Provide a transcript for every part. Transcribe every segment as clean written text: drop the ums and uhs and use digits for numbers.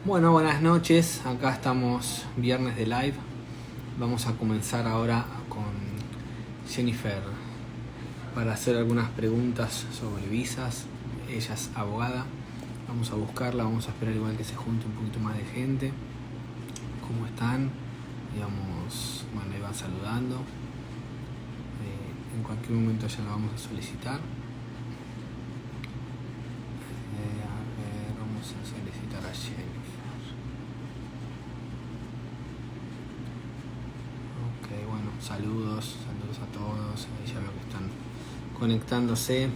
Bueno, buenas noches. Acá estamos viernes de live. Vamos a comenzar ahora con Jennifer para hacer algunas preguntas sobre visas. Ella es abogada. Vamos a buscarla, vamos a esperar igual que se junte un poquito más de gente. ¿Cómo están? Digamos, bueno, ahí van saludando. En cualquier momento ya la vamos a solicitar. A ver, vamos a solicitar a Jennifer. Ok, bueno, saludos a todos. Ahí ya veo que están conectándose.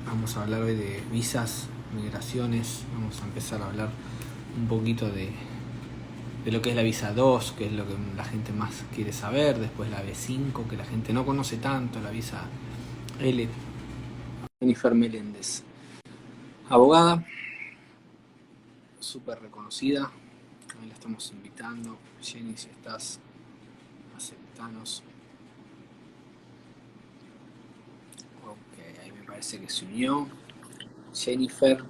Vamos a hablar hoy de visas, migraciones. Vamos a empezar a hablar un poquito de lo que es la visa 2, que es lo que la gente más quiere saber. Después la B5, que la gente no conoce tanto. La visa L. Jennifer Meléndez, abogada, súper reconocida. Ahí la estamos invitando. Jenny, si estás, aceptanos. Ok, ahí me parece que se unió. Jennifer.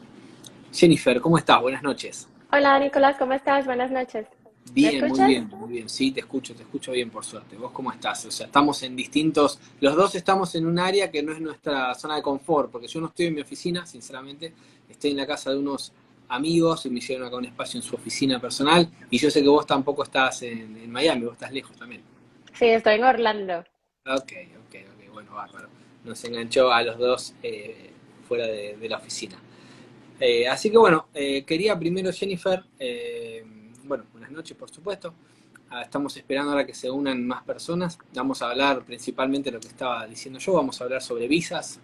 Jennifer, ¿cómo estás? Buenas noches. Hola Nicolás, ¿cómo estás? Buenas noches. ¿Me Bien, muy escuchas? bien, muy bien. Sí, te escucho bien por suerte. ¿Vos cómo estás? O sea, estamos en distintos, los dos estamos en un área que no es nuestra zona de confort, porque yo no estoy en mi oficina, sinceramente, estoy en la casa de unos amigos y me hicieron acá un espacio en su oficina personal, y yo sé que vos tampoco estás en Miami, vos estás lejos también. Sí, estoy en Orlando. Ok, bueno, bárbaro. Nos enganchó a los dos fuera de la oficina. Así que bueno, quería primero Jennifer, bueno, buenas noches por supuesto. Estamos esperando ahora que se unan más personas. Vamos a hablar principalmente de lo que estaba diciendo yo. Vamos a hablar sobre visas,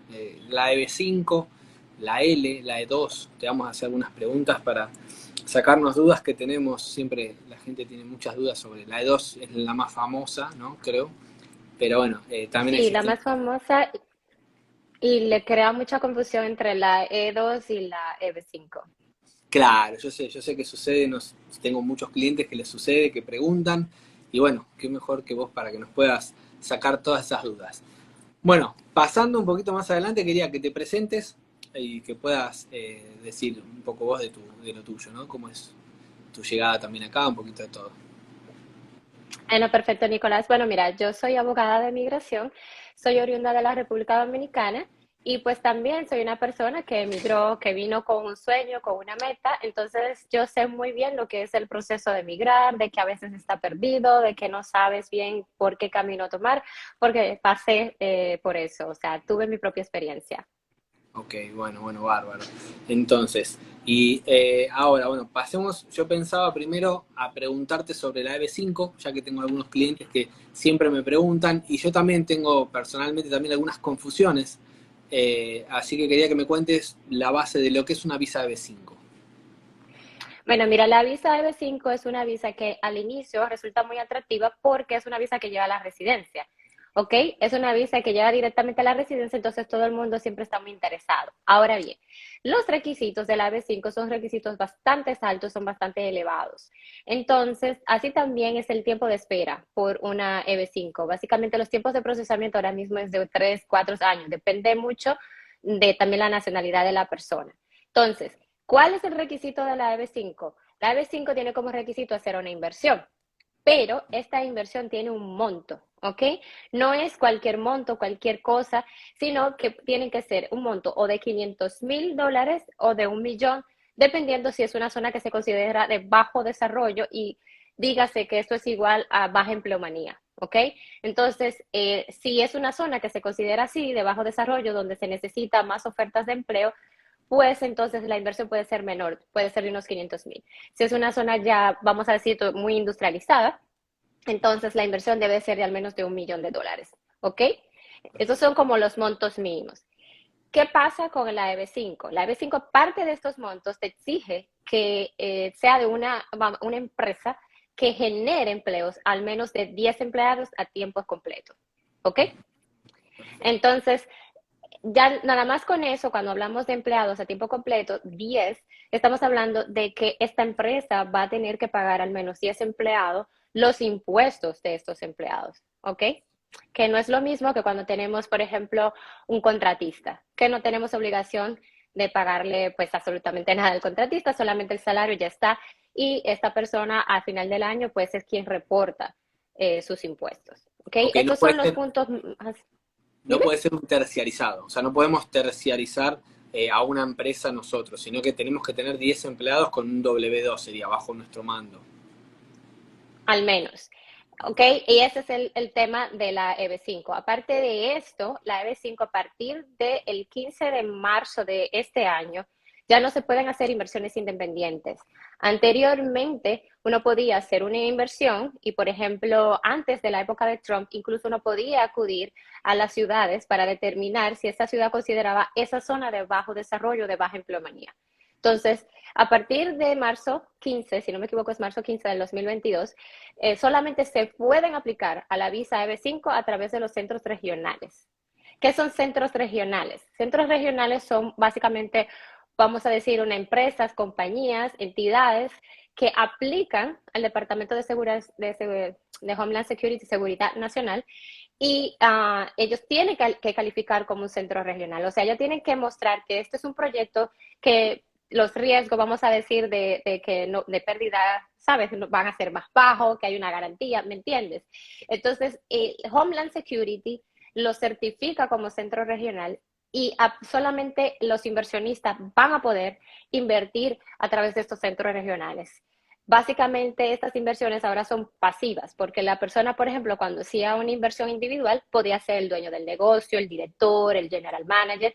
la EB5, la L, la E2. Te vamos a hacer algunas preguntas para sacarnos dudas que tenemos. Siempre la gente tiene muchas dudas sobre la E2, es la más famosa, ¿no? Creo. Pero bueno, también Sí, la existen. más famosa y le crea mucha confusión entre la E2 y la EB5. Claro, yo sé que sucede, tengo muchos clientes que les sucede, que preguntan, y bueno, qué mejor que vos para que nos puedas sacar todas esas dudas. Bueno, pasando un poquito más adelante, quería que te presentes y que puedas decir un poco vos de lo tuyo, ¿no? Cómo es tu llegada también acá, un poquito de todo. Bueno, perfecto, Nicolás. Bueno, mira, yo soy abogada de migración, soy oriunda de la República Dominicana y pues también soy una persona que emigró, que vino con un sueño, con una meta. Entonces yo sé muy bien lo que es el proceso de migrar, de que a veces está perdido, de que no sabes bien por qué camino tomar, porque pasé por eso, o sea, tuve mi propia experiencia. Ok, bueno, bárbaro. Entonces, y ahora, bueno, pasemos, yo pensaba primero a preguntarte sobre la EB5, ya que tengo algunos clientes que siempre me preguntan, y yo también tengo personalmente también algunas confusiones, así que quería que me cuentes la base de lo que es una visa EB5. Bueno, mira, la visa EB5 es una visa que al inicio resulta muy atractiva porque es una visa que lleva a la residencia, ¿ok? Es una visa que lleva directamente a la residencia, entonces todo el mundo siempre está muy interesado. Ahora bien, los requisitos de la EB5 son requisitos bastante altos, son bastante elevados. Entonces, así también es el tiempo de espera por una EB5. Básicamente los tiempos de procesamiento ahora mismo es de 3, 4 años, depende mucho de también la nacionalidad de la persona. Entonces, ¿cuál es el requisito de la EB5? La EB5 tiene como requisito hacer una inversión, pero esta inversión tiene un monto, ¿ok? No es cualquier monto, cualquier cosa, sino que tiene que ser un monto o de $500,000 o de 1 millón, dependiendo si es una zona que se considera de bajo desarrollo y dígase que esto es igual a baja empleomanía. ¿Ok? Entonces, si es una zona que se considera así, de bajo desarrollo, donde se necesita más ofertas de empleo, pues entonces la inversión puede ser menor, puede ser de unos 500,000. Si es una zona ya, vamos a decir, muy industrializada, entonces la inversión debe ser de al menos de $1 millón, ¿ok? Esos son como los montos mínimos. ¿Qué pasa con la EB5? La EB5, parte de estos montos, te exige que sea de una empresa que genere empleos, al menos de 10 empleados a tiempo completo, ¿ok? Perfecto. Entonces, ya nada más con eso, cuando hablamos de empleados a tiempo completo, 10, estamos hablando de que esta empresa va a tener que pagar al menos 10 empleados los impuestos de estos empleados, ¿ok? Que no es lo mismo que cuando tenemos, por ejemplo, un contratista, que no tenemos obligación de pagarle pues absolutamente nada al contratista, solamente el salario ya está, y esta persona al final del año pues es quien reporta sus impuestos. ¿Ok? Ok, Estos son los puntos más... no Dime. puede ser un terciarizado, o sea, no podemos terciarizar a una empresa nosotros, sino que tenemos que tener 10 empleados con un W2, sería bajo nuestro mando. Al menos. ¿Ok? Y ese es el tema de la EB5. Aparte de esto, la EB5 a partir del 15 de marzo de este año ya no se pueden hacer inversiones independientes. Anteriormente, uno podía hacer una inversión y, por ejemplo, antes de la época de Trump, incluso uno podía acudir a las ciudades para determinar si esa ciudad consideraba esa zona de bajo desarrollo, de baja empleomanía. Entonces, a partir de marzo 15, si no me equivoco es marzo 15 del 2022, solamente se pueden aplicar a la visa EB5 a través de los centros regionales. ¿Qué son centros regionales? Centros regionales son básicamente, vamos a decir, una empresas, compañías, entidades que aplican al Departamento de Seguridad de Homeland Security, Seguridad Nacional, y ellos tienen que calificar como un centro regional. O sea, ellos tienen que mostrar que este es un proyecto que los riesgos, vamos a decir, de que no, de pérdida, ¿sabes? Van a ser más bajos, que hay una garantía, ¿me entiendes? Entonces, Homeland Security lo certifica como centro regional y solamente los inversionistas van a poder invertir a través de estos centros regionales. Básicamente, estas inversiones ahora son pasivas, porque la persona, por ejemplo, cuando hacía una inversión individual, podía ser el dueño del negocio, el director, el general manager.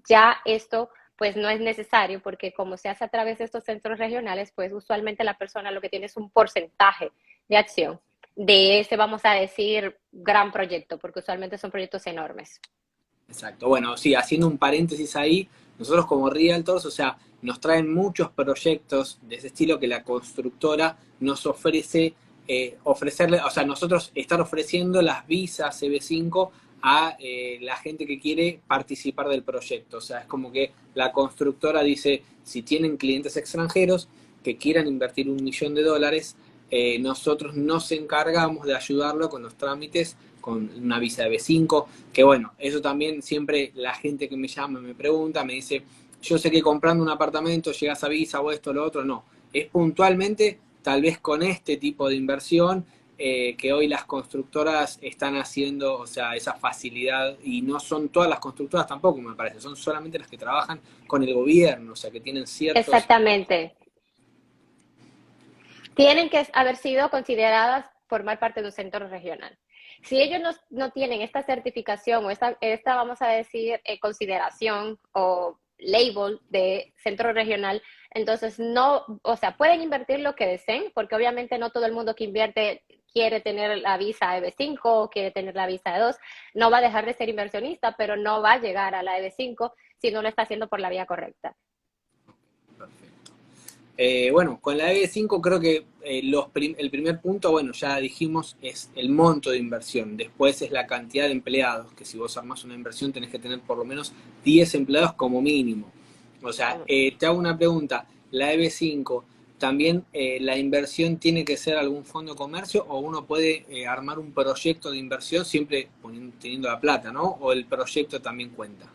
Ya esto pues no es necesario porque como se hace a través de estos centros regionales, pues usualmente la persona lo que tiene es un porcentaje de acción de ese, vamos a decir, gran proyecto, porque usualmente son proyectos enormes. Exacto. Bueno, sí, haciendo un paréntesis ahí, nosotros como Realtors, o sea, nos traen muchos proyectos de ese estilo que la constructora nos ofrece, ofrecerle, o sea, nosotros estar ofreciendo las visas EB5 a la gente que quiere participar del proyecto. O sea, es como que la constructora dice, si tienen clientes extranjeros que quieran invertir $1 millón, nosotros nos encargamos de ayudarlo con los trámites, con una visa de B5, que bueno, eso también siempre la gente que me llama me pregunta, me dice, yo sé que comprando un apartamento llegas a visa o esto o lo otro, no, es puntualmente tal vez con este tipo de inversión que hoy las constructoras están haciendo, o sea, esa facilidad, y no son todas las constructoras tampoco, me parece, son solamente las que trabajan con el gobierno, o sea, que tienen ciertos... Exactamente. Tienen que haber sido consideradas formar parte de un centro regional. Si ellos no tienen esta certificación o esta vamos a decir, consideración o label de centro regional, entonces no, o sea, pueden invertir lo que deseen, porque obviamente no todo el mundo que invierte quiere tener la visa EB5 o quiere tener la visa E2, no va a dejar de ser inversionista, pero no va a llegar a la EB5 si no lo está haciendo por la vía correcta. Perfecto. Bueno, con la EB5 creo que el primer punto, bueno, ya dijimos, es el monto de inversión. Después es la cantidad de empleados, que si vos armás una inversión tenés que tener por lo menos 10 empleados como mínimo. O sea, te hago una pregunta, la EB5, ¿también la inversión tiene que ser algún fondo de comercio o uno puede armar un proyecto de inversión siempre teniendo la plata, ¿no? ¿O el proyecto también cuenta?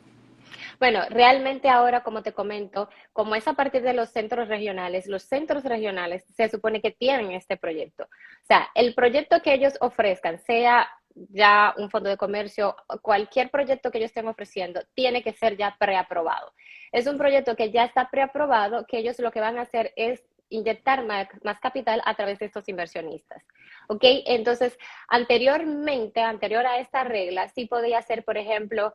Bueno, realmente ahora, como te comento, como es a partir de los centros regionales se supone que tienen este proyecto. O sea, el proyecto que ellos ofrezcan, sea ya un fondo de comercio, cualquier proyecto que ellos estén ofreciendo, tiene que ser ya preaprobado. Es un proyecto que ya está preaprobado, que ellos lo que van a hacer es inyectar más capital a través de estos inversionistas. ¿Ok? Entonces, anterior a esta regla, sí podía ser, por ejemplo,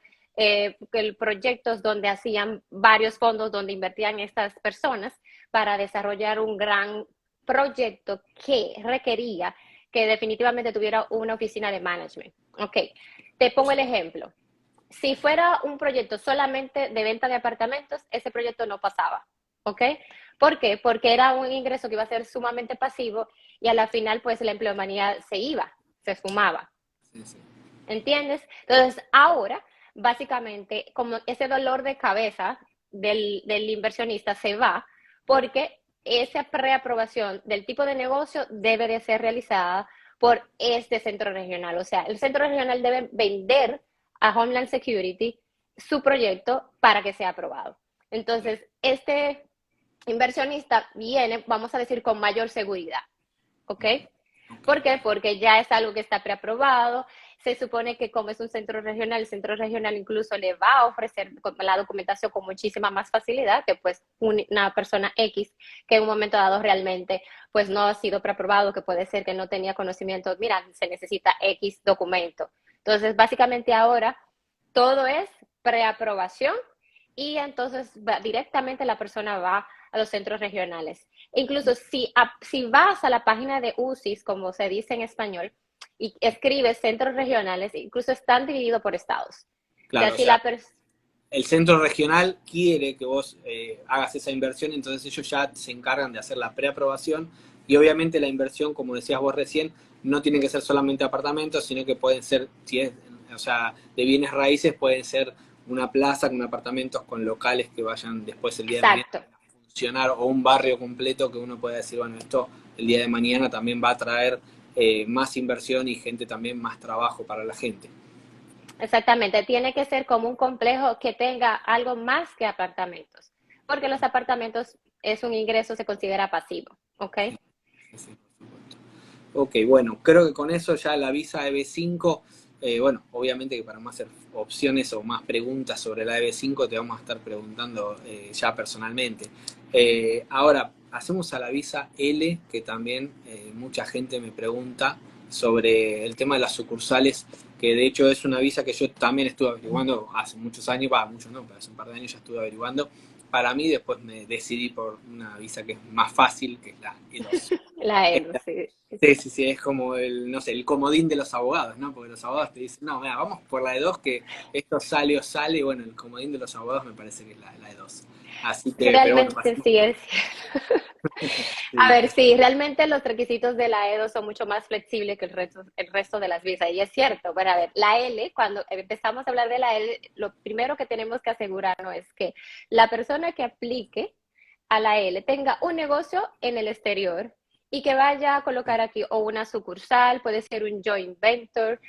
proyectos donde hacían varios fondos donde invertían estas personas para desarrollar un gran proyecto que requería que definitivamente tuviera una oficina de management. Ok, te pongo el ejemplo. Si fuera un proyecto solamente de venta de apartamentos, ese proyecto no pasaba. ¿Ok? ¿Por qué? Porque era un ingreso que iba a ser sumamente pasivo y a la final pues la empleomanía se iba, se sumaba. Sí, sí. ¿Entiendes? Entonces, ahora, básicamente, como ese dolor de cabeza del inversionista se va, porque esa preaprobación del tipo de negocio debe de ser realizada por este centro regional. O sea, el centro regional debe vender a Homeland Security su proyecto para que sea aprobado. Entonces, este inversionista viene, vamos a decir, con mayor seguridad, ¿ok? ¿Por qué? Porque ya es algo que está preaprobado. Se supone que como es un centro regional, el centro regional incluso le va a ofrecer la documentación con muchísima más facilidad que pues una persona X que en un momento dado realmente pues no ha sido preaprobado, que puede ser que no tenía conocimiento, mira, se necesita X documento. Entonces, básicamente ahora todo es preaprobación y entonces directamente la persona va a los centros regionales. Incluso si vas a la página de UCIS, como se dice en español, y escribes centros regionales, incluso están divididos por estados. Claro, O sea, si el centro regional quiere que vos hagas esa inversión, entonces ellos ya se encargan de hacer la preaprobación y obviamente la inversión, como decías vos recién, no tiene que ser solamente apartamentos, sino que pueden ser, si es, o sea, de bienes raíces, pueden ser una plaza con apartamentos, con locales que vayan después el día de mañana exacto. a funcionar, o un barrio completo que uno pueda decir, bueno, esto el día de mañana también va a traer más inversión y gente también más trabajo para la gente. Exactamente, tiene que ser como un complejo que tenga algo más que apartamentos, porque los apartamentos es un ingreso, se considera pasivo, ¿ok? Sí, sí, por supuesto. Ok, bueno, creo que con eso ya la visa EB5, bueno, obviamente que para más opciones o más preguntas sobre la EB5 te vamos a estar preguntando ya personalmente. Ahora, hacemos a la visa L, que también mucha gente me pregunta sobre el tema de las sucursales, que de hecho es una visa que yo también estuve averiguando hace muchos años, muchos no, pero hace un par de años ya estuve averiguando. Para mí después me decidí por una visa que es más fácil, que es la E2. La EDU, sí. Sí, sí, sí, es como el, no sé, el comodín de los abogados, ¿no? Porque los abogados te dicen, no, mira, vamos por la E2 que esto sale o sale, y bueno, el comodín de los abogados me parece que es la E2. Así que, pero bueno, Realmente pasemos. sí es. A Sí, ver, sí, realmente los requisitos de la EDO son mucho más flexibles que el resto de las visas. Y es cierto, bueno, a ver, la L, cuando empezamos a hablar de la L, lo primero que tenemos que asegurarnos es que la persona que aplique a la L tenga un negocio en el exterior y que vaya a colocar aquí o una sucursal, puede ser un joint venture,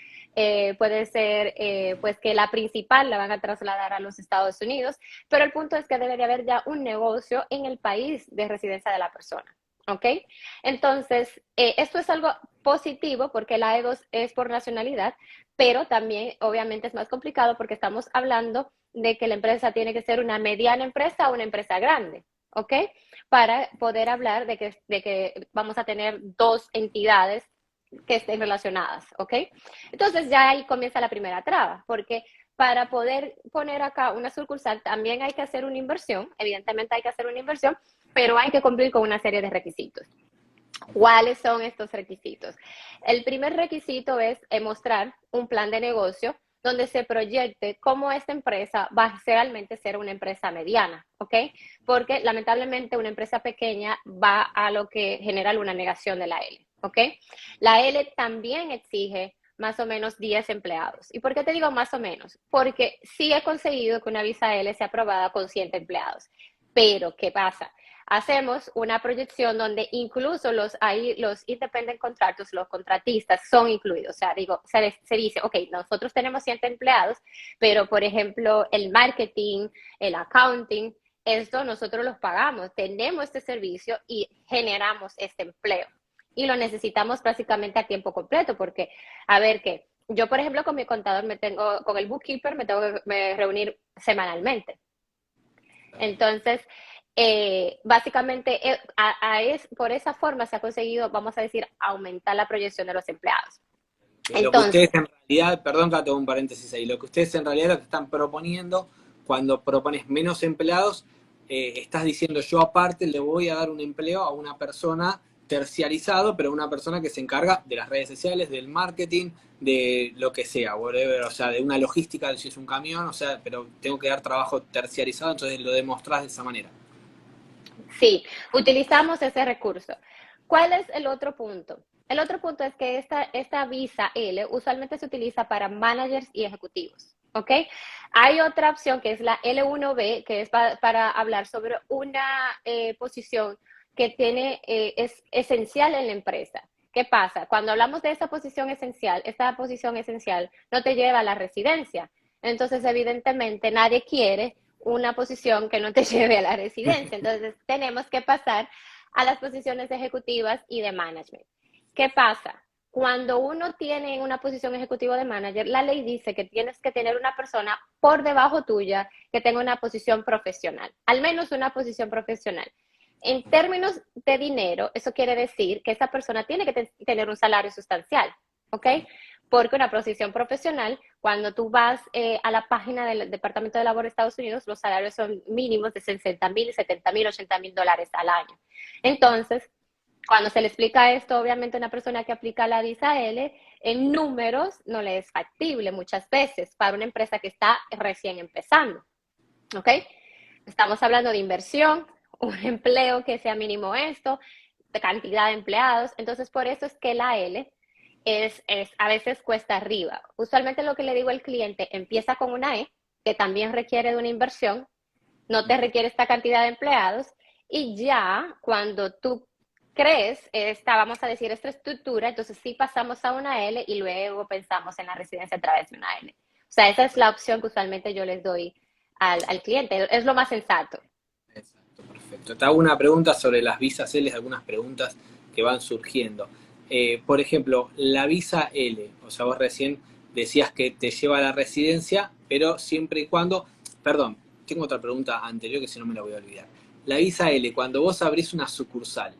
puede ser pues que la principal la van a trasladar a los Estados Unidos, pero el punto es que debe de haber ya un negocio en el país de residencia de la persona. ¿Ok? Entonces, esto es algo positivo porque la E2 es por nacionalidad, pero también obviamente es más complicado porque estamos hablando de que la empresa tiene que ser una mediana empresa o una empresa grande, ¿ok? Para poder hablar de que vamos a tener dos entidades que estén relacionadas, ¿ok? Entonces ya ahí comienza la primera traba, porque para poder poner acá una sucursal también hay que hacer una inversión, evidentemente hay que hacer una inversión, pero hay que cumplir con una serie de requisitos. ¿Cuáles son estos requisitos? El primer requisito es mostrar un plan de negocio donde se proyecte cómo esta empresa va a realmente ser una empresa mediana, ¿ok? Porque lamentablemente una empresa pequeña va a lo que genera una negación de la L, ¿ok? La L también exige más o menos 10 empleados. ¿Y por qué te digo más o menos? Porque sí he conseguido que una visa L sea aprobada con 100 empleados. Pero, ¿qué pasa? Hacemos una proyección donde incluso los independent contractors, los contratistas son incluidos. O sea, digo, se dice, ok, nosotros tenemos 100 empleados, pero por ejemplo, el marketing, el accounting, esto nosotros los pagamos, tenemos este servicio y generamos este empleo. Y lo necesitamos prácticamente a tiempo completo, porque, a ver, que yo, por ejemplo, con mi contador con el bookkeeper me tengo que reunir semanalmente. Entonces, básicamente, por esa forma se ha conseguido, vamos a decir, aumentar la proyección de los empleados. lo que ustedes Entonces, en realidad, perdón que hago un paréntesis ahí, lo que ustedes en realidad lo que están proponiendo, cuando propones menos empleados, estás diciendo yo aparte le voy a dar un empleo a una persona terciarizado, pero una persona que se encarga de las redes sociales, del marketing, de lo que sea, whatever, o sea, de una logística, si es un camión, o sea, pero tengo que dar trabajo terciarizado, entonces lo demostrás de esa manera. sí, utilizamos ese recurso. ¿Cuál es el otro punto? El otro punto es que esta visa L usualmente se utiliza para managers y ejecutivos. ¿Ok? Hay otra opción que es la L1B, que es para hablar sobre una posición que es esencial en la empresa. ¿Qué pasa? Cuando hablamos de esta posición esencial no te lleva a la residencia. Entonces, evidentemente, nadie quiere una posición que no te lleve a la residencia. Entonces, tenemos que pasar a las posiciones ejecutivas y de management. ¿Qué pasa? Cuando uno tiene una posición ejecutiva de manager, la ley dice que tienes que tener una persona por debajo tuya que tenga una posición profesional, al menos una posición profesional. En términos de dinero, eso quiere decir que esa persona tiene que tener un salario sustancial, ¿ok? Porque una posición profesional, cuando tú vas a la página del Departamento de Labor de Estados Unidos, los salarios son mínimos de 60,000, 70,000, 80,000 dólares al año. Entonces, cuando se le explica esto, obviamente, a una persona que aplica la visa L, en números no le es factible muchas veces para una empresa que está recién empezando, ¿ok? Estamos hablando de inversión, un empleo que sea mínimo esto, de cantidad de empleados. Entonces, por eso es que la L a veces cuesta arriba. Usualmente lo que le digo al cliente, empieza con una E, que también requiere de una inversión, no te requiere esta cantidad de empleados, y ya cuando tú crees vamos a decir, esta estructura, entonces sí pasamos a una L y luego pensamos en la residencia a través de una L. O sea, esa es la opción que usualmente yo les doy al cliente, es lo más sensato. Exacto, perfecto. Te hago una pregunta sobre las visas L, algunas preguntas que van surgiendo. Por ejemplo, la visa L, o sea, vos recién decías que te lleva a la residencia, pero siempre y cuando, perdón, tengo otra pregunta anterior que si no me la voy a olvidar. La visa L, cuando vos abrís una sucursal,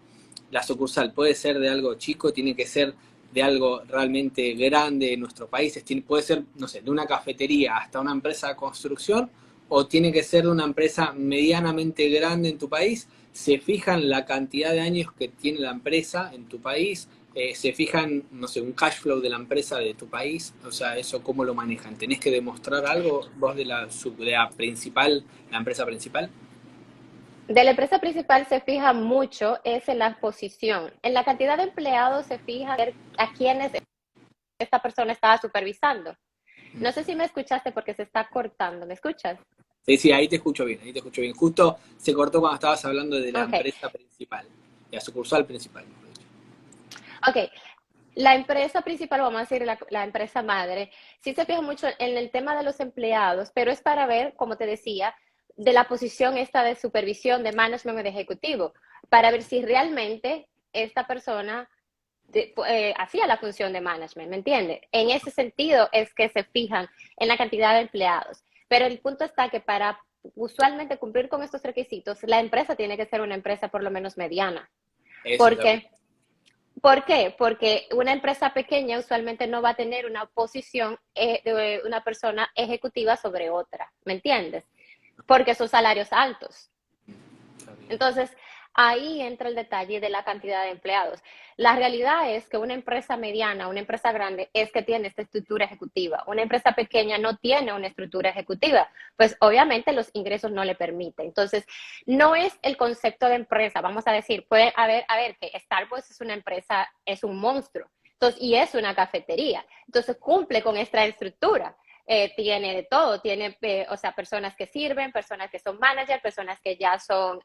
la sucursal puede ser de algo chico, tiene que ser de algo realmente grande en nuestro país, puede ser, no sé, de una cafetería hasta una empresa de construcción, o tiene que ser de una empresa medianamente grande en tu país. Se fijan la cantidad de años que tiene la empresa en tu país, se fijan, no sé, un cash flow de la empresa de tu país, o sea, eso cómo lo manejan. ¿Tenés que demostrar algo vos de la principal, la empresa principal? De la empresa principal se fija mucho es en la posición. En la cantidad de empleados se fija a quiénes esta persona estaba supervisando. No sé si me escuchaste porque se está cortando. ¿Me escuchas? Sí, sí, ahí te escucho bien, ahí te escucho bien. Justo se cortó cuando estabas hablando de la Ok, empresa principal, de la sucursal principal, mejor dicho. ok. La empresa principal, vamos a decir la empresa madre, sí se fija mucho en el tema de los empleados, pero es para ver, como te decía, de la posición esta de supervisión, de management o de ejecutivo, para ver si realmente esta persona hacía la función de management, ¿me entiendes? En ese sentido es que se fijan en la cantidad de empleados. Pero el punto está que para usualmente cumplir con estos requisitos, la empresa tiene que ser una empresa por lo menos mediana. Eso ¿Por es lo que... qué? ¿Por qué? Porque una empresa pequeña usualmente no va a tener una posición de una persona ejecutiva sobre otra, ¿me entiendes? Porque son salarios altos. Está bien. Entonces, ahí entra el detalle de la cantidad de empleados. La realidad es que una empresa mediana, una empresa grande, es que tiene esta estructura ejecutiva. Una empresa pequeña no tiene una estructura ejecutiva, pues obviamente los ingresos no le permiten. Entonces, no es el concepto de empresa, vamos a decir, puede haber, a ver, que Starbucks es una empresa, es un monstruo. Entonces, y es una cafetería. Entonces, cumple con esta estructura. Tiene de todo, tiene, o sea, personas que sirven, personas que son managers, personas que ya son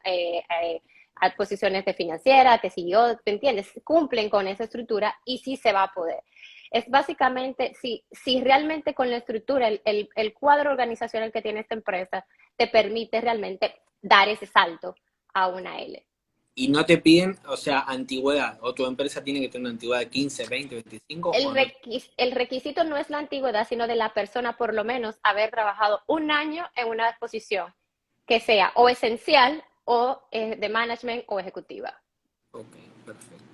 a posiciones de financiera, de CEO, ¿te entiendes? Cumplen con esa estructura y sí se va a poder. Es básicamente, si realmente con la estructura, el cuadro organizacional que tiene esta empresa te permite realmente dar ese salto a una L. Y no te piden, o sea, antigüedad, o tu empresa tiene que tener una antigüedad de 15, 20, 25, o no. El requisito no es la antigüedad, sino de la persona por lo menos haber trabajado un año en una posición que sea o esencial o de management o ejecutiva. Ok, perfecto.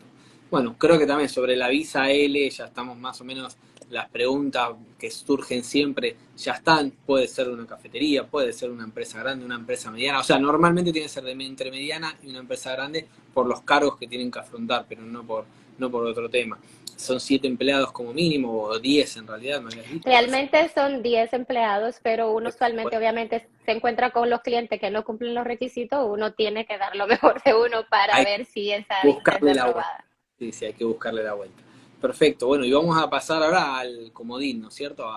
Bueno, creo que también sobre la visa L ya estamos más o menos, las preguntas que surgen siempre ya están, puede ser una cafetería, puede ser una empresa grande, una empresa mediana, o sea, normalmente tiene que ser de entre mediana y una empresa grande por los cargos que tienen que afrontar, pero no por otro tema. Son 7 empleados como mínimo, o 10 en realidad, me habías dicho. Realmente son 10 empleados, pero uno usualmente obviamente se encuentra con los clientes que no cumplen los requisitos, uno tiene que dar lo mejor de uno para Hay que ver si esa visa es buscarle la vuelta. aprobada. Sí, sí, hay que buscarle la vuelta. Perfecto, bueno, y vamos a pasar ahora al comodín, ¿no es cierto?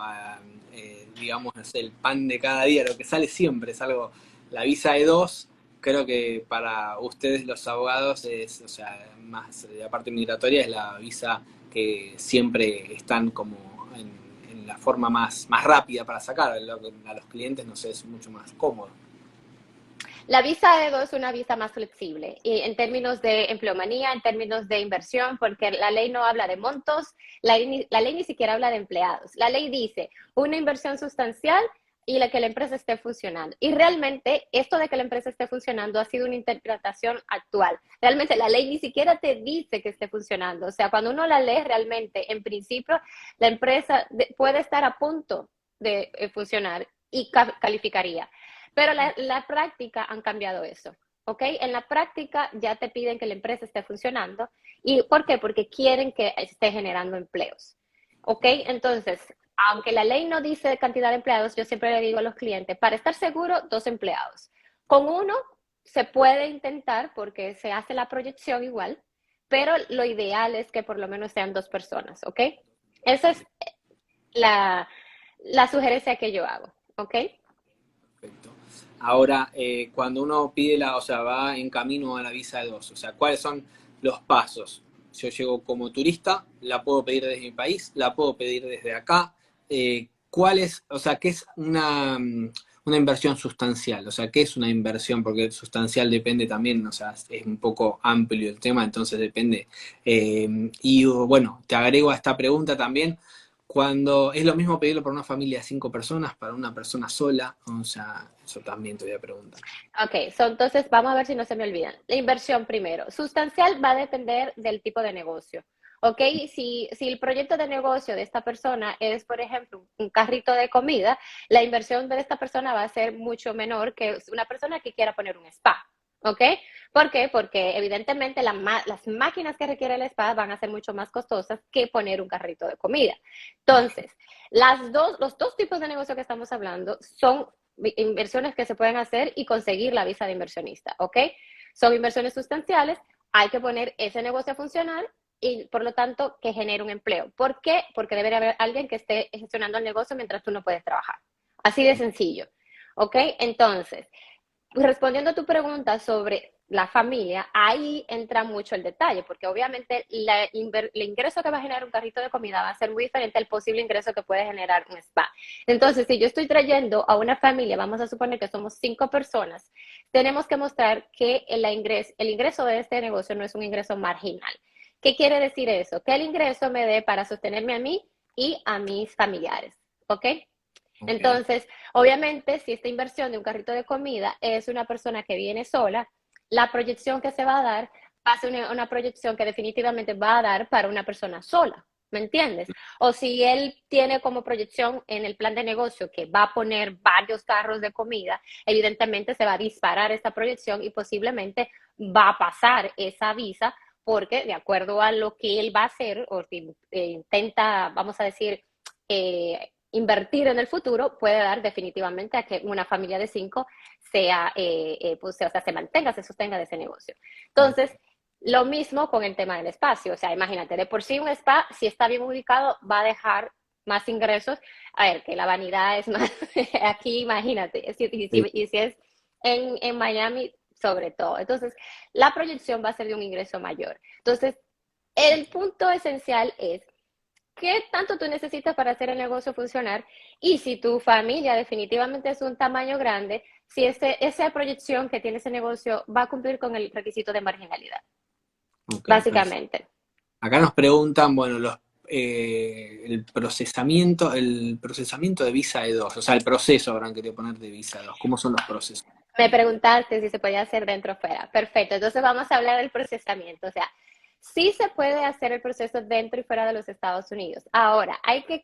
Digamos, no sé, el pan de cada día, lo que sale siempre es algo, la visa E2, creo que para ustedes los abogados es, o sea, más de la parte migratoria es la visa que siempre están como en la forma más rápida para sacar, a los clientes, no sé, es mucho más cómodo. La visa E2 es una visa más flexible y en términos de empleomanía, en términos de inversión, porque la ley no habla de montos, la ley ni siquiera habla de empleados. La ley dice una inversión sustancial y que la empresa esté funcionando. Y realmente esto de que la empresa esté funcionando ha sido una interpretación actual. Realmente la ley ni siquiera te dice que esté funcionando. O sea, cuando uno la lee realmente, en principio, la empresa puede estar a punto de funcionar y calificaría. Pero la práctica han cambiado eso, ¿ok? En la práctica ya te piden que la empresa esté funcionando. ¿Y por qué? Porque quieren que esté generando empleos, ¿ok? Entonces, aunque la ley no dice cantidad de empleados, yo siempre le digo a los clientes, para estar seguro, 2 empleados. Con uno se puede intentar porque se hace la proyección igual, pero lo ideal es que por lo menos sean 2 personas, ¿ok? Esa es la sugerencia que yo hago, ¿ok? Perfecto. Ahora, cuando uno pide o sea, va en camino a la visa de dos, o sea, ¿cuáles son los pasos? Yo llego como turista, la puedo pedir desde mi país, la puedo pedir desde acá. ¿Cuál es, o sea, qué es una inversión sustancial? O sea, ¿qué es una inversión? Porque sustancial depende también, o sea, es un poco amplio el tema, entonces depende. Y bueno, te agrego a esta pregunta también. Cuando es lo mismo pedirlo para una familia de 5 personas, para una persona sola, o sea, eso también te voy a preguntar. Ok, entonces vamos a ver si no se me olvidan. La inversión primero. Sustancial va a depender del tipo de negocio. Ok, si el proyecto de negocio de esta persona es, por ejemplo, un carrito de comida, la inversión de esta persona va a ser mucho menor que una persona que quiera poner un spa. ¿Ok? ¿Por qué? Porque evidentemente las máquinas que requiere el spa van a ser mucho más costosas que poner un carrito de comida. Entonces, los dos tipos de negocio que estamos hablando son inversiones que se pueden hacer y conseguir la visa de inversionista, ¿ok? Son inversiones sustanciales, hay que poner ese negocio a funcionar y por lo tanto que genere un empleo. ¿Por qué? Porque debe haber alguien que esté gestionando el negocio mientras tú no puedes trabajar. Así de sencillo, ¿ok? Entonces, respondiendo a tu pregunta sobre la familia, ahí entra mucho el detalle, porque obviamente el ingreso que va a generar un carrito de comida va a ser muy diferente al posible ingreso que puede generar un spa. Entonces, si yo estoy trayendo a una familia, vamos a suponer que somos 5 personas, tenemos que mostrar que el ingreso de este negocio no es un ingreso marginal. ¿Qué quiere decir eso? Que el ingreso me dé para sostenerme a mí y a mis familiares, ¿ok? Ok, Entonces, obviamente, si esta inversión de un carrito de comida es una persona que viene sola, la proyección que se va a dar va a ser una proyección que definitivamente va a dar para una persona sola, ¿me entiendes? O si él tiene como proyección en el plan de negocio que va a poner varios carros de comida, evidentemente se va a disparar esta proyección y posiblemente va a pasar esa visa porque de acuerdo a lo que él va a hacer o intenta, vamos a decir, invertir en el futuro puede dar definitivamente a que una familia de 5 pues, o sea, se mantenga, se sostenga de ese negocio. Entonces, lo mismo con el tema del espacio. O sea, imagínate, de por sí un spa, si está bien ubicado, va a dejar más ingresos. A ver, que la vanidad es más, aquí imagínate, y si es en Miami, sobre todo. Entonces, la proyección va a ser de un ingreso mayor. Entonces, el punto esencial es qué tanto tú necesitas para hacer el negocio funcionar y si tu familia definitivamente es un tamaño grande, si esa proyección que tiene ese negocio va a cumplir con el requisito de marginalidad, ok, perfecto. básicamente. Acá nos preguntan, bueno, el procesamiento de visa de dos, o sea, el proceso, habrán querido poner de visa de dos, ¿cómo son los procesos? Me preguntaste si se podía hacer dentro o fuera. Perfecto, entonces vamos a hablar del procesamiento. O sea, sí se puede hacer el proceso dentro y fuera de los Estados Unidos. Ahora, hay que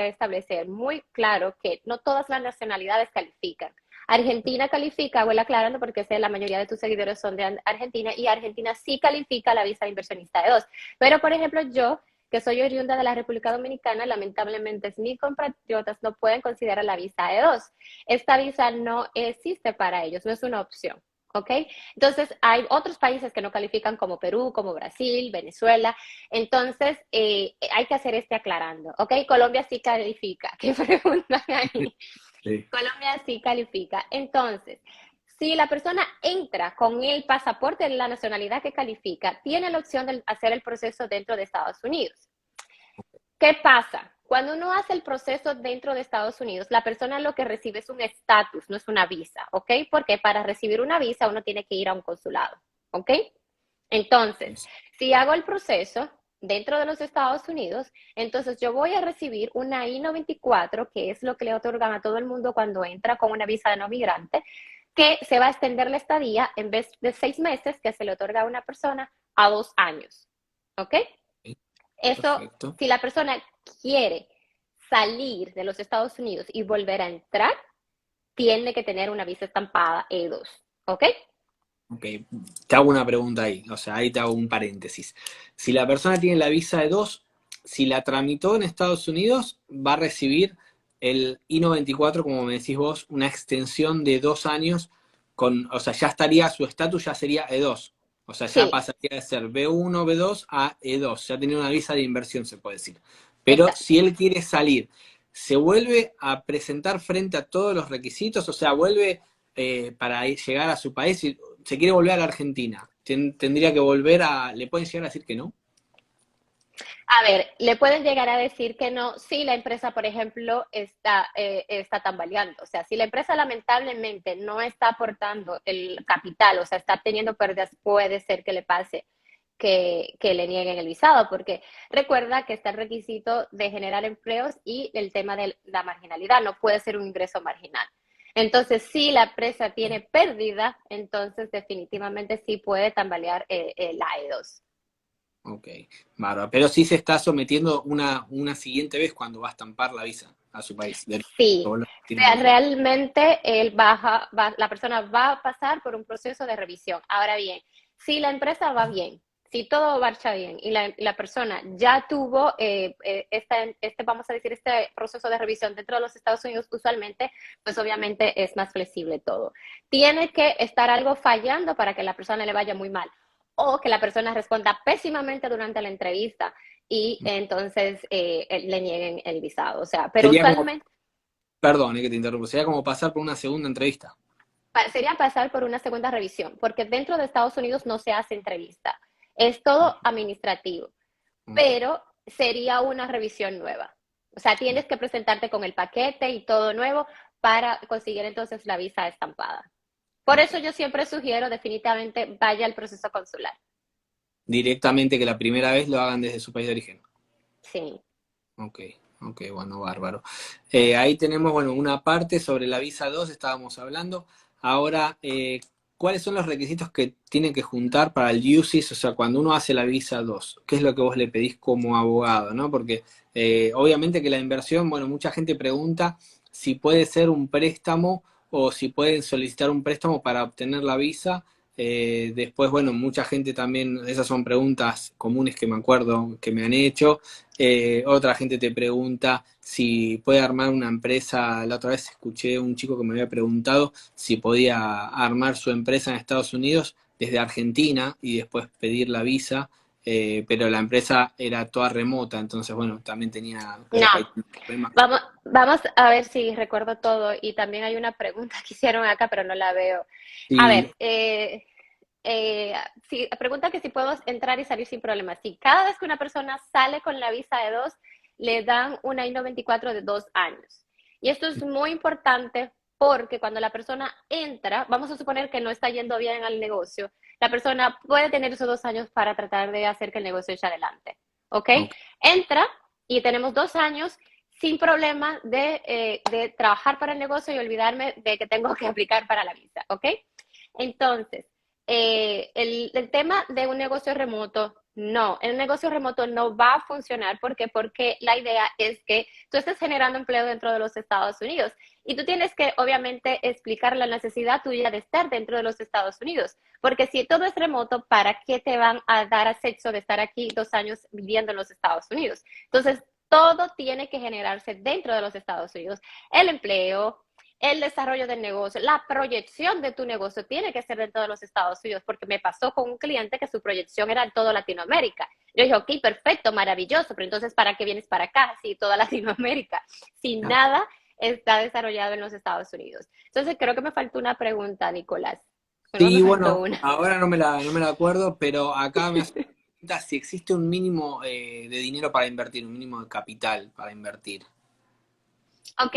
establecer muy claro que no todas las nacionalidades califican. Argentina califica, vuelvo aclarando porque sé la mayoría de tus seguidores son de Argentina y Argentina sí califica la visa de inversionista de dos. Pero, por ejemplo, yo que soy oriunda de la República Dominicana, lamentablemente mis compatriotas no pueden considerar la visa de dos. Esta visa no existe para ellos, no es una opción. ¿Ok? Entonces, hay otros países que no califican como Perú, como Brasil, Venezuela. Entonces, hay que hacer este aclarando. ¿Ok? Colombia sí califica. ¿Qué preguntan ahí? Sí. Colombia sí califica. Entonces, si la persona entra con el pasaporte de la nacionalidad que califica, tiene la opción de hacer el proceso dentro de Estados Unidos. ¿Qué pasa? Cuando uno hace el proceso dentro de Estados Unidos, la persona lo que recibe es un estatus, no es una visa, ¿ok? Porque para recibir una visa uno tiene que ir a un consulado, ¿ok? Entonces, si hago el proceso dentro de los Estados Unidos, entonces yo voy a recibir una I-94, que es lo que le otorgan a todo el mundo cuando entra con una visa de no migrante, que se va a extender la estadía en vez de 6 meses que se le otorga a una persona a 2 años, ¿ok? Eso, Perfecto. si la persona quiere salir de los Estados Unidos y volver a entrar, tiene que tener una visa estampada E2, ¿ok? Ok, te hago una pregunta ahí, o sea, ahí te hago un paréntesis. Si la persona tiene la visa de dos, si la tramitó en Estados Unidos, va a recibir el I-94, como me decís vos, una extensión de 2 años, o sea, ya estaría, su estatus ya sería E2. O sea, ya Sí, pasaría de ser B1, B2 a E2. Ya tenía una visa de inversión, se puede decir. Pero si exacto. él quiere salir, ¿se vuelve a presentar frente a todos los requisitos? O sea, vuelve para llegar a su país y se quiere volver a la Argentina. Tendría que volver a... ¿Le pueden llegar a decir que no? A ver, le pueden llegar a decir que no si la empresa, por ejemplo, está tambaleando. O sea, si la empresa lamentablemente no está aportando el capital, o sea, está teniendo pérdidas, puede ser que le pase que le nieguen el visado, porque recuerda que está el requisito de generar empleos y el tema de la marginalidad, no puede ser un ingreso marginal. Entonces, si la empresa tiene pérdida, entonces definitivamente sí puede tambalear el AE2. Ok, bárbaro. Pero sí se está sometiendo una siguiente vez cuando va a estampar la visa a su país. Sí, o Tiene sea, origen. realmente la persona va a pasar por un proceso de revisión. Ahora bien, si la empresa va bien, si todo marcha bien y la persona ya tuvo vamos a decir, este proceso de revisión dentro de los Estados Unidos, usualmente, pues obviamente es más flexible todo. Tiene que estar algo fallando para que la persona le vaya muy mal o que la persona responda pésimamente durante la entrevista y entonces le nieguen el visado. O sea, pero Sería como, usualmente perdón, que te interrumpo, sería como pasar por una segunda entrevista. sería pasar por una segunda revisión, porque dentro de Estados Unidos no se hace entrevista, es todo administrativo, Ok, pero sería una revisión nueva. O sea, tienes que presentarte con el paquete y todo nuevo para conseguir entonces la visa estampada. Por ok. eso yo siempre sugiero definitivamente vaya al proceso consular. Directamente que la primera vez lo hagan desde su país de origen. Sí. Ok, ok, bueno, bárbaro. Ahí tenemos, bueno, una parte sobre la visa 2 estábamos hablando. Ahora, ¿cuáles son los requisitos que tiene que juntar para el UCIS? O sea, cuando uno hace la visa 2, ¿qué es lo que vos le pedís como abogado, no? Porque obviamente que la inversión, bueno, mucha gente pregunta si puede ser un préstamo o si pueden solicitar un préstamo para obtener la visa. Después, bueno, mucha gente también, esas son preguntas comunes que me acuerdo que me han hecho. Otra gente te pregunta si puede armar una empresa. La otra vez escuché un chico que me había preguntado si podía armar su empresa en Estados Unidos desde Argentina y después pedir la visa, pero la empresa era toda remota, entonces bueno, también tenía, No, creo que hay un problema. vamos a ver si recuerdo todo. Y también hay una pregunta que hicieron acá, pero no la veo. A Sí, ver, pregunta que si puedo entrar y salir sin problemas. Sí, cada vez que una persona sale con la visa de dos, le dan una I-94 de 2 años. Y esto es muy importante porque cuando la persona entra, vamos a suponer que no está yendo bien al negocio, la persona puede tener esos 2 años para tratar de hacer que el negocio eche adelante. ¿Ok? ok. Entra y tenemos 2 años sin problema de trabajar para el negocio y olvidarme de que tengo que aplicar para la visa. ¿Ok? Entonces, el tema de un negocio remoto, no, el negocio remoto no va a funcionar. ¿Por qué? Porque la idea es que tú estés generando empleo dentro de los Estados Unidos y tú tienes que, obviamente, explicar la necesidad tuya de estar dentro de los Estados Unidos. Porque si todo es remoto, ¿para qué te van a dar acceso de estar aquí 2 años viviendo en los Estados Unidos? Entonces, todo tiene que generarse dentro de los Estados Unidos. El empleo, el desarrollo del negocio, la proyección de tu negocio tiene que ser dentro de los Estados Unidos, porque me pasó con un cliente que su proyección era en toda Latinoamérica. Yo dije, ok, perfecto, maravilloso, pero entonces, ¿para qué vienes para acá? Si toda Latinoamérica, si nada está desarrollado en los Estados Unidos. Entonces, creo que me faltó una pregunta, Nicolás. No me Sí, faltó bueno, una. ahora no me la acuerdo, pero acá me hace pregunta si existe un mínimo de dinero para invertir, un mínimo de capital para invertir. Ok,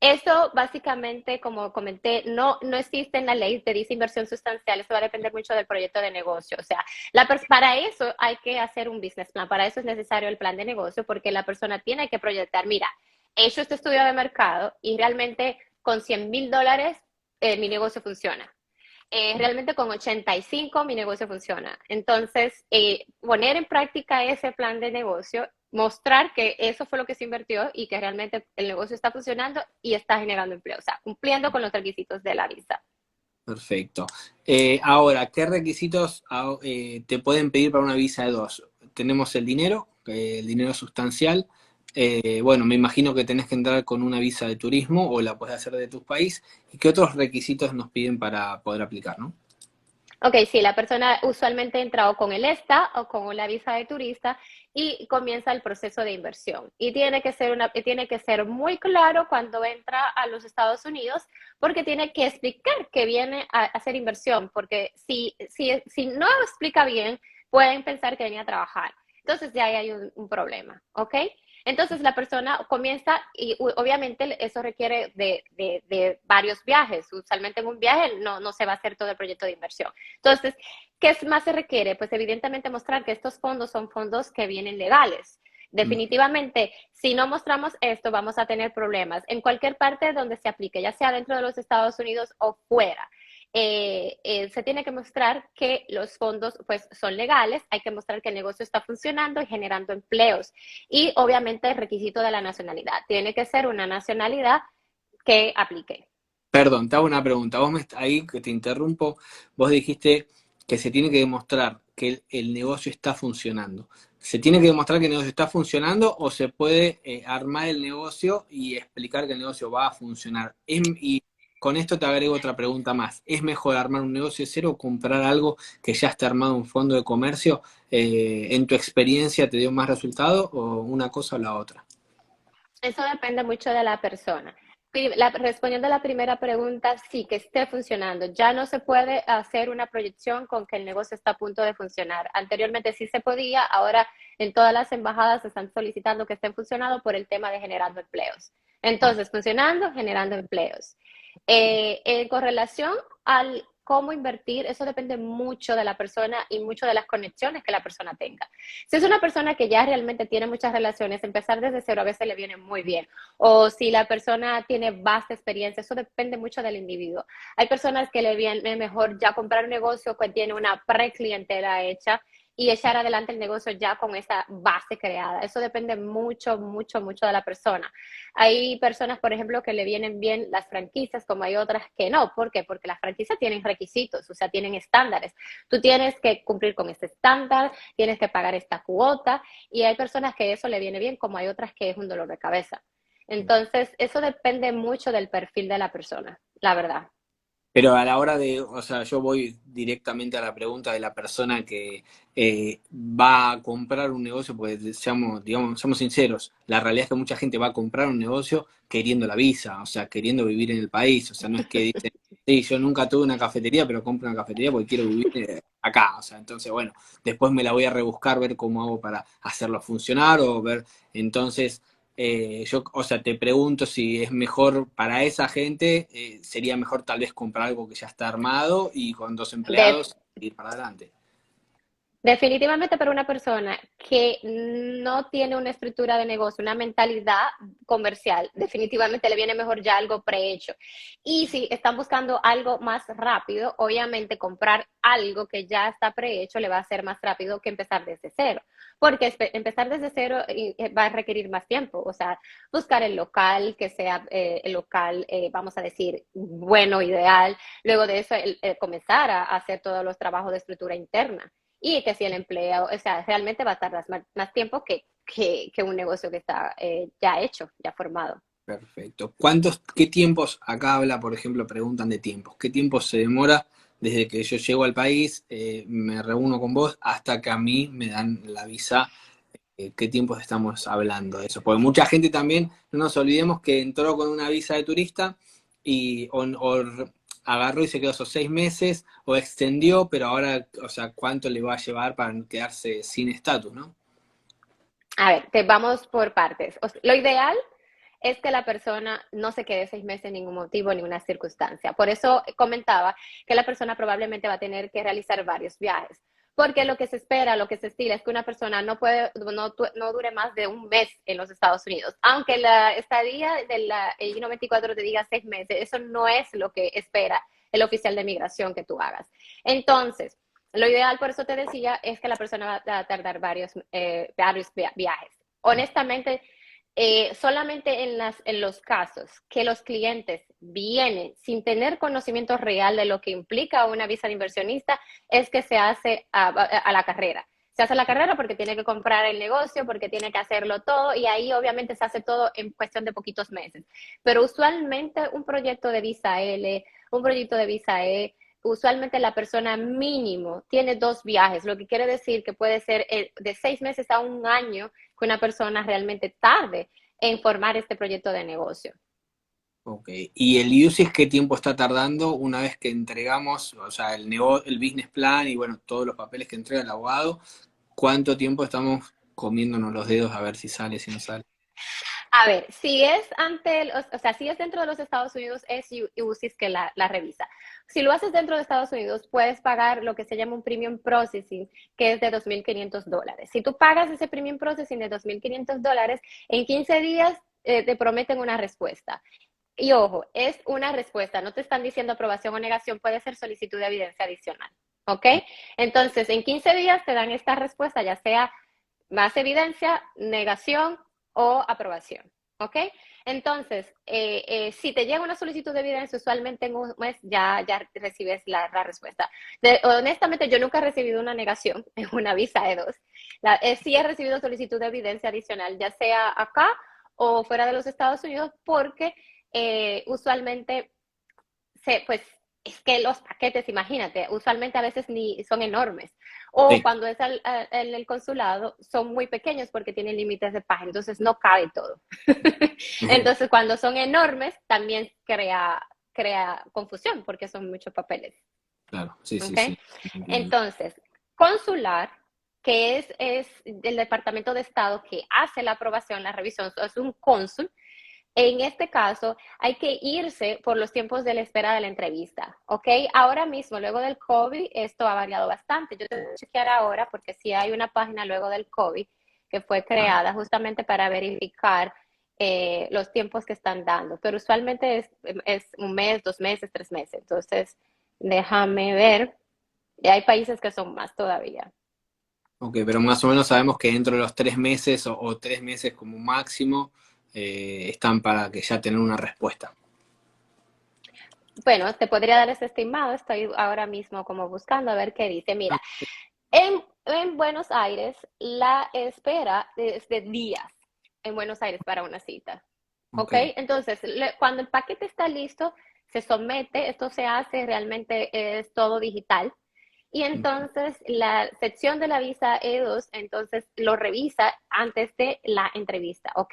eso básicamente, como comenté, no existe en la ley, te dice inversión sustancial, eso va a depender mucho del proyecto de negocio. O sea, para eso hay que hacer un business plan, para eso es necesario el plan de negocio, porque la persona tiene que proyectar, mira, he hecho este estudio de mercado y realmente con $100,000 mi negocio funciona. Realmente con 85 mi negocio funciona. Entonces, poner en práctica ese plan de negocio, mostrar que eso fue lo que se invirtió y que realmente el negocio está funcionando y está generando empleo, o sea, cumpliendo con los requisitos de la visa. Perfecto. Ahora, ¿qué requisitos te pueden pedir para una visa de dos? Tenemos el dinero sustancial. Bueno, me imagino que tenés que entrar con una visa de turismo o la puedes hacer de tu país. ¿Y qué otros requisitos nos piden para poder aplicar, no? Ok, sí, la persona usualmente entra o con el ESTA o con la visa de turista y comienza el proceso de inversión. Y tiene que ser muy claro cuando entra a los Estados Unidos porque tiene que explicar que viene a hacer inversión, porque si no explica bien, pueden pensar que venía a trabajar. Entonces ya ahí hay un problema, ¿ok? Entonces la persona comienza y obviamente eso requiere de varios viajes. Usualmente en un viaje no se va a hacer todo el proyecto de inversión. Entonces, ¿qué más se requiere? Pues evidentemente mostrar que estos fondos son fondos que vienen legales. Definitivamente, si no mostramos esto, vamos a tener problemas en cualquier parte donde se aplique, ya sea dentro de los Estados Unidos o fuera. Se tiene que mostrar que los fondos pues son legales, hay que mostrar que el negocio está funcionando y generando empleos. Y obviamente el requisito de la nacionalidad, tiene que ser una nacionalidad que aplique. Perdón, te hago una pregunta. Ahí que te interrumpo, vos dijiste que se tiene que demostrar que el negocio está funcionando. ¿Se tiene que demostrar que el negocio está funcionando o se puede armar el negocio y explicar que el negocio va a funcionar? Y con esto te agrego otra pregunta más. ¿Es mejor armar un negocio de cero o comprar algo que ya esté armado, un fondo de comercio? ¿En tu experiencia te dio más resultado o una cosa o la otra? Eso depende mucho de la persona. Respondiendo a la primera pregunta, sí, que esté funcionando. Ya no se puede hacer una proyección con que el negocio está a punto de funcionar. Anteriormente sí se podía, ahora en todas las embajadas están solicitando que estén funcionando por el tema de generando empleos. Entonces, funcionando, generando empleos. Con relación al cómo invertir, eso depende mucho de la persona y mucho de las conexiones que la persona tenga. Si es una persona que ya realmente tiene muchas relaciones, empezar desde cero a veces le viene muy bien. O si la persona tiene vasta experiencia, eso depende mucho del individuo. Hay personas que le viene mejor ya comprar un negocio que tiene una pre-clientela hecha y echar adelante el negocio ya con esa base creada. Eso depende mucho, mucho, mucho de la persona. Hay personas, por ejemplo, que le vienen bien las franquicias, como hay otras que no. ¿Por qué? Porque las franquicias tienen requisitos, o sea, tienen estándares. Tú tienes que cumplir con este estándar, tienes que pagar esta cuota, y hay personas que eso le viene bien, como hay otras que es un dolor de cabeza. Entonces, eso depende mucho del perfil de la persona, la verdad. Pero a la hora de, o sea, yo voy directamente a la pregunta de la persona que va a comprar un negocio, porque seamos, digamos, seamos sinceros, la realidad es que mucha gente va a comprar un negocio queriendo la visa, o sea, queriendo vivir en el país, o sea, no es que dice, sí, yo nunca tuve una cafetería, pero compro una cafetería porque quiero vivir acá, o sea, entonces, bueno, después me la voy a rebuscar, ver cómo hago para hacerlo funcionar o ver, entonces yo, o sea, te pregunto si es mejor para esa gente, sería mejor tal vez comprar algo que ya está armado y con dos De, empleados ir para adelante. Definitivamente para una persona que no tiene una estructura de negocio, una mentalidad comercial, definitivamente le viene mejor ya algo prehecho. Y si están buscando algo más rápido, obviamente comprar algo que ya está prehecho le va a ser más rápido que empezar desde cero, porque empezar desde cero va a requerir más tiempo, o sea, buscar el local, que sea el local, vamos a decir, bueno, ideal, luego de eso comenzar a hacer todos los trabajos de estructura interna y que si el empleo, o sea, realmente va a tardar más tiempo que un negocio que está ya hecho, ya formado. Perfecto. ¿Qué tiempos, acá habla, por ejemplo, preguntan de tiempos, qué tiempo se demora desde que yo llego al país, me reúno con vos, hasta que a mí me dan la visa? ¿Qué tiempos estamos hablando de eso? Porque mucha gente también, no nos olvidemos que entró con una visa de turista y agarró y se quedó esos 6 meses, o extendió, pero ahora, o sea, ¿cuánto le va a llevar para quedarse sin estatus, no? A ver, te vamos por partes. Lo ideal es que la persona no se quede 6 meses en ningún motivo, ninguna circunstancia. Por eso comentaba que la persona probablemente va a tener que realizar varios viajes. Porque lo que se espera, lo que se estila es que una persona no dure más de un mes en los Estados Unidos. Aunque la estadía de la I-94 te diga 6 meses, eso no es lo que espera el oficial de migración que tú hagas. Entonces, lo ideal, por eso te decía, es que la persona va a tardar varios viajes. Honestamente, solamente en los casos que los clientes vienen sin tener conocimiento real de lo que implica una visa de inversionista, es que se hace a la carrera. Se hace a la carrera porque tiene que comprar el negocio, porque tiene que hacerlo todo, y ahí obviamente se hace todo en cuestión de poquitos meses. Pero usualmente un proyecto de visa L, un proyecto de visa E, usualmente la persona mínimo tiene 2 viajes, lo que quiere decir que puede ser de 6 meses a un año que una persona realmente tarde en formar este proyecto de negocio. Ok. ¿Y el UCIS qué tiempo está tardando una vez que entregamos, o sea, el business plan y bueno, todos los papeles que entrega el abogado? ¿Cuánto tiempo estamos comiéndonos los dedos a ver si sale, si no sale? A ver, si es si es dentro de los Estados Unidos, es UCIS que la revisa. Si lo haces dentro de Estados Unidos, puedes pagar lo que se llama un premium processing, que es de $2,500. Si tú pagas ese premium processing de $2,500, en 15 días te prometen una respuesta. Y ojo, es una respuesta, no te están diciendo aprobación o negación, puede ser solicitud de evidencia adicional. ¿Ok? Entonces, en 15 días te dan esta respuesta, ya sea más evidencia, negación o aprobación. ¿Ok? Entonces, si te llega una solicitud de evidencia, usualmente en un mes ya recibes la respuesta. Honestamente, yo nunca he recibido una negación en una visa E2. Sí he recibido solicitud de evidencia adicional, ya sea acá o fuera de los Estados Unidos, porque usualmente pues es que los paquetes, imagínate, usualmente a veces ni son enormes. O Sí. cuando es en el consulado, son muy pequeños porque tienen límites de página, entonces no cabe todo. Entonces, cuando son enormes, también crea confusión porque son muchos papeles. Claro, sí, sí, ¿Ok? sí. Entiendo. Entonces, consular, que es del Departamento de Estado que hace la aprobación, la revisión, es un cónsul. En este caso, hay que irse por los tiempos de la espera de la entrevista, ¿ok? Ahora mismo, luego del COVID, esto ha variado bastante. Yo tengo que chequear ahora porque sí hay una página luego del COVID que fue Ah, creada justamente para verificar los tiempos que están dando, pero usualmente es un mes, 2 meses, 3 meses. Entonces, déjame ver. Y hay países que son más todavía. ok, pero más o menos sabemos que dentro de los 3 meses o 3 meses como máximo están para que ya tener una respuesta. Bueno, te podría dar ese estimado. Estoy ahora mismo como buscando a ver qué dice. Ah, Mira, en Buenos Aires, la espera es de días en Buenos Aires para una cita. ok. ¿Ok? Entonces, cuando el paquete está listo, se somete, esto se hace realmente, es todo digital. Y entonces la sección de la visa E2, entonces lo revisa antes de la entrevista, ¿ok?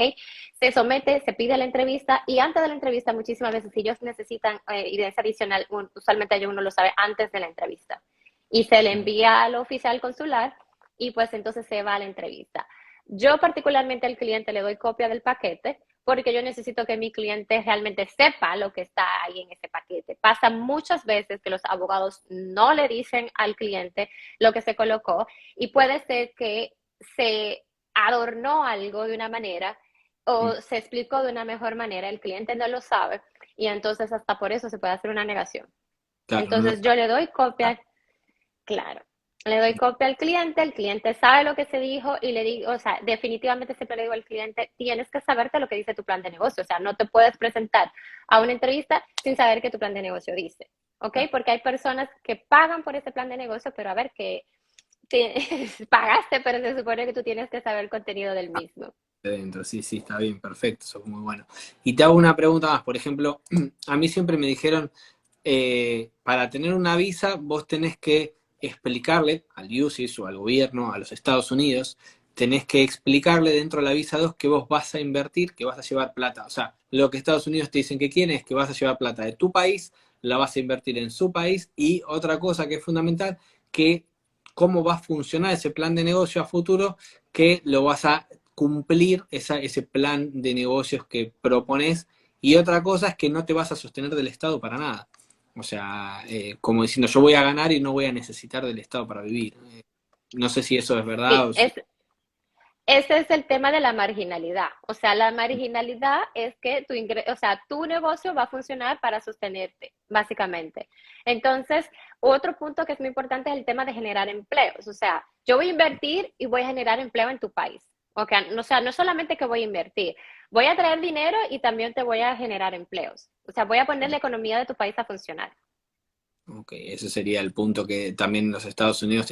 Se somete, se pide la entrevista y antes de la entrevista muchísimas veces si ellos necesitan evidencia adicional, usualmente uno lo sabe antes de la entrevista. Y se le envía al oficial consular y pues entonces se va a la entrevista. Yo particularmente al cliente le doy copia del paquete porque yo necesito que mi cliente realmente sepa lo que está ahí en ese paquete. Pasa muchas veces que los abogados no le dicen al cliente lo que se colocó y puede ser que se adornó algo de una manera o se explicó de una mejor manera, el cliente no lo sabe y entonces hasta por eso se puede hacer una negación. Claro, no lo Entonces yo le doy sabe. copia. Claro. Le doy copia al cliente, el cliente sabe lo que se dijo y le digo, o sea, definitivamente siempre le digo al cliente, tienes que saberte lo que dice tu plan de negocio, o sea, no te puedes presentar a una entrevista sin saber qué tu plan de negocio dice, ¿ok? Claro, Porque hay personas que pagan por ese plan de negocio, pero a ver, que pagaste, pero se supone que tú tienes que saber el contenido del mismo. de dentro, sí, sí, está bien, perfecto, eso es muy bueno. Y te hago una pregunta más, por ejemplo, a mí siempre me dijeron, para tener una visa vos tenés que explicarle al UCIS o al gobierno, a los Estados Unidos, tenés que explicarle dentro de la visa 2 que vos vas a invertir, que vas a llevar plata. O sea, lo que Estados Unidos te dicen que quieren es que vas a llevar plata de tu país la vas a invertir en su país y otra cosa que es fundamental, que cómo va a funcionar ese plan de negocio a futuro, que lo vas a cumplir ese plan de negocios que propones y otra cosa es que no te vas a sostener del Estado para nada. O sea, como diciendo, yo voy a ganar y no voy a necesitar del Estado para vivir. No sé si eso es verdad Sí, o si... ese es el tema de la marginalidad. O sea, la marginalidad es que o sea, tu negocio va a funcionar para sostenerte, básicamente. Entonces, otro punto que es muy importante es el tema de generar empleos. O sea, yo voy a invertir y voy a generar empleo en tu país. Okay. O sea, no solamente que voy a invertir, voy a traer dinero y también te voy a generar empleos. O sea, voy a poner la economía de tu país a funcionar. Ok, ese sería el punto que también en los Estados Unidos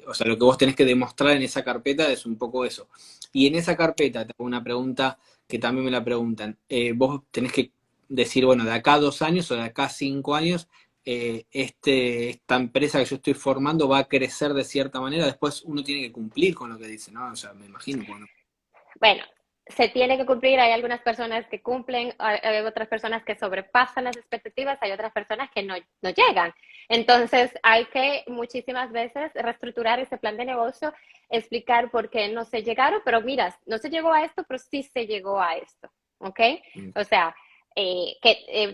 o sea, lo que vos tenés que demostrar en esa carpeta es un poco eso. Y en esa carpeta te hago una pregunta que también me la preguntan. Vos tenés que decir, bueno, de acá a 2 años o de acá a 5 años, esta empresa que yo estoy formando va a crecer de cierta manera. Después uno tiene que cumplir con lo que dice, ¿no? O sea, me imagino. Bueno, Bueno, se tiene que cumplir, hay algunas personas que cumplen, hay otras personas que sobrepasan las expectativas, hay otras personas que no llegan. Entonces, hay que muchísimas veces reestructurar ese plan de negocio, explicar por qué no se llegaron, pero mira, no se llegó a esto, pero sí se llegó a esto, ¿ok? O sea,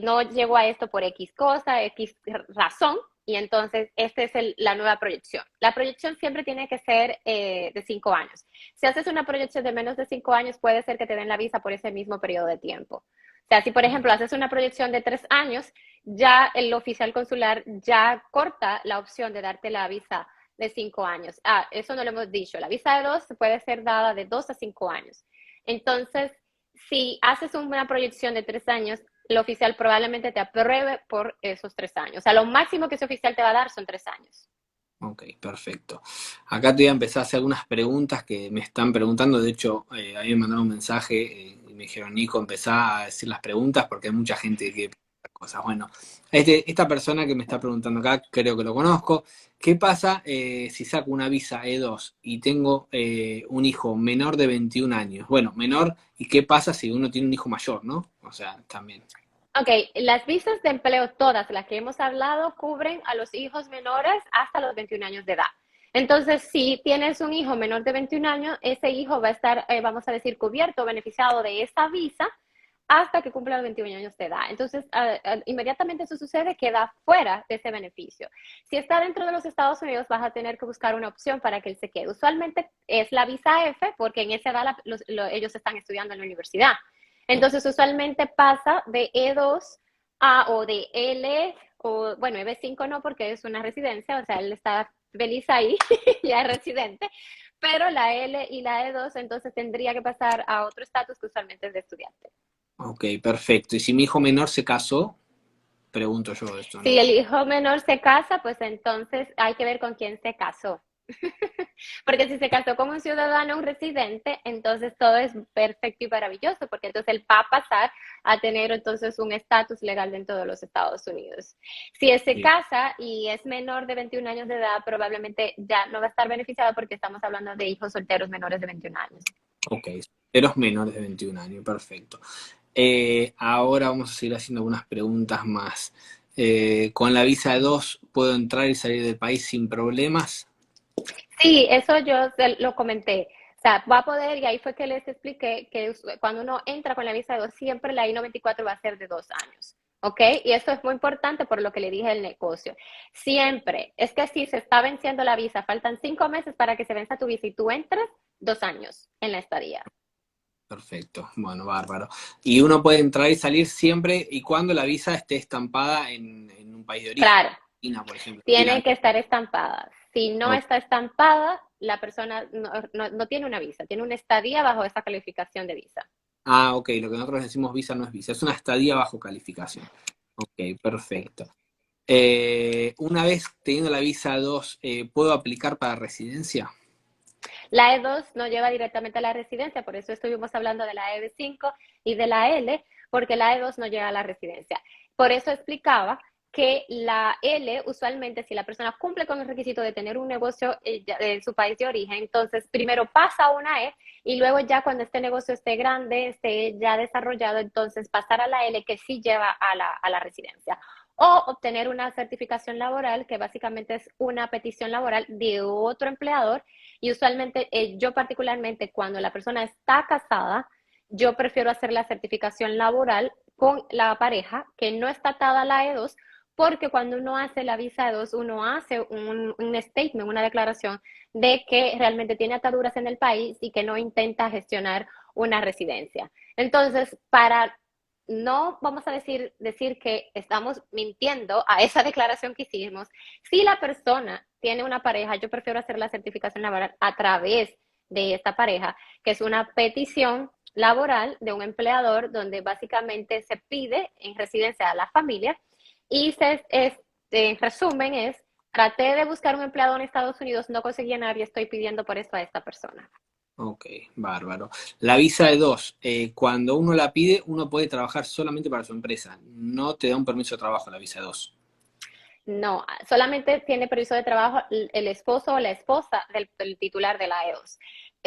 no llegó a esto por X cosa, X razón, y entonces esta es la nueva proyección. La proyección siempre tiene que ser de 5 años. Si haces una proyección de menos de 5 años, puede ser que te den la visa por ese mismo periodo de tiempo. O sea, si por ejemplo haces una proyección de 3 años, ya el oficial consular ya corta la opción de darte la visa de 5 años. Ah, eso no lo hemos dicho. La visa de 2 puede ser dada de 2 a 5 años. Entonces, si haces una proyección de 3 años, el oficial probablemente te apruebe por esos 3 años. O sea, lo máximo que ese oficial te va a dar son 3 años. ok, perfecto. Acá te voy a empezar a hacer algunas preguntas que me están preguntando. De hecho, a mí me mandaron un mensaje y me dijeron, Nico, empezá a decir las preguntas porque hay mucha gente que pregunta cosas. Bueno, esta persona que me está preguntando acá, creo que lo conozco. ¿Qué pasa si saco una visa E2 y tengo un hijo menor de 21 años? Bueno, menor, ¿y qué pasa si uno tiene un hijo mayor, no? O sea, también. Ok, las visas de empleo, todas las que hemos hablado, cubren a los hijos menores hasta los 21 años de edad. Entonces, si tienes un hijo menor de 21 años, ese hijo va a estar, vamos a decir, cubierto, beneficiado de esa visa hasta que cumpla los 21 años de edad. Entonces, inmediatamente eso sucede, queda fuera de ese beneficio. Si está dentro de los Estados Unidos, vas a tener que buscar una opción para que él se quede. Usualmente es la visa F, porque en esa edad ellos están estudiando en la universidad. Entonces, usualmente pasa de E2 o de L, o bueno, EB5 no, porque es una residencia, o sea, él está feliz ahí, ya es residente, pero la L y la E2 entonces tendría que pasar a otro estatus que usualmente es de estudiante. Ok, perfecto. ¿Y si mi hijo menor se casó? Pregunto yo esto, Si ¿no? el hijo menor se casa, pues entonces hay que ver con quién se casó. Porque si se casó con un ciudadano, un residente, entonces todo es perfecto y maravilloso, porque entonces él va a pasar a tener entonces un estatus legal dentro de los Estados Unidos. Si él se Bien. casa y es menor de 21 años de edad, probablemente ya no va a estar beneficiado porque estamos hablando de hijos solteros menores de 21 años. Ok, solteros menores de 21 años, perfecto. Ahora vamos a seguir haciendo algunas preguntas más. ¿Con la visa de 2 puedo entrar y salir del país sin problemas? Sí, eso yo lo comenté. O sea, va a poder, y ahí fue que les expliqué que cuando uno entra con la visa de 2, siempre la I-94 va a ser de 2 años. ¿Ok? Y eso es muy importante por lo que le dije del negocio. Siempre, es que si se está venciendo la visa, faltan 5 meses para que se venza tu visa y tú entres, 2 años en la estadía. Perfecto, bueno, bárbaro. Y uno puede entrar y salir siempre y cuando la visa esté estampada en un país de origen, Claro, China, por ejemplo. tiene Irán. que estar estampada. Si no Ok. está estampada, la persona no tiene una visa, tiene una estadía bajo esa calificación de visa. Ah, ok, lo que nosotros decimos visa no es visa, es una estadía bajo calificación. Ok, perfecto. Una vez teniendo la visa 2, ¿puedo aplicar para residencia? La E2 no lleva directamente a la residencia, por eso estuvimos hablando de la EB5 y de la L, porque la E2 no llega a la residencia. Por eso explicaba que la L, usualmente, si la persona cumple con el requisito de tener un negocio en su país de origen, entonces primero pasa a una E y luego ya cuando este negocio esté grande, esté ya desarrollado, entonces pasar a la L que sí lleva a la residencia. o obtener una certificación laboral, que básicamente es una petición laboral de otro empleador. Y usualmente, yo particularmente, cuando la persona está casada, yo prefiero hacer la certificación laboral con la pareja que no está atada a la E2, porque cuando uno hace la visa E2, uno hace un statement, una declaración de que realmente tiene ataduras en el país y que no intenta gestionar una residencia. Entonces, para no vamos a decir que estamos mintiendo a esa declaración que hicimos, si la persona tiene una pareja, yo prefiero hacer la certificación laboral a través de esta pareja, que es una petición laboral de un empleador donde básicamente se pide en residencia a la familia y en resumen es, traté de buscar un empleado en Estados Unidos, no conseguí a nadie, estoy pidiendo por eso a esta persona. Ok, bárbaro. La visa de dos, cuando uno la pide, uno puede trabajar solamente para su empresa. No te da un permiso de trabajo la visa de dos. No, solamente tiene permiso de trabajo el esposo o la esposa del titular de la E2.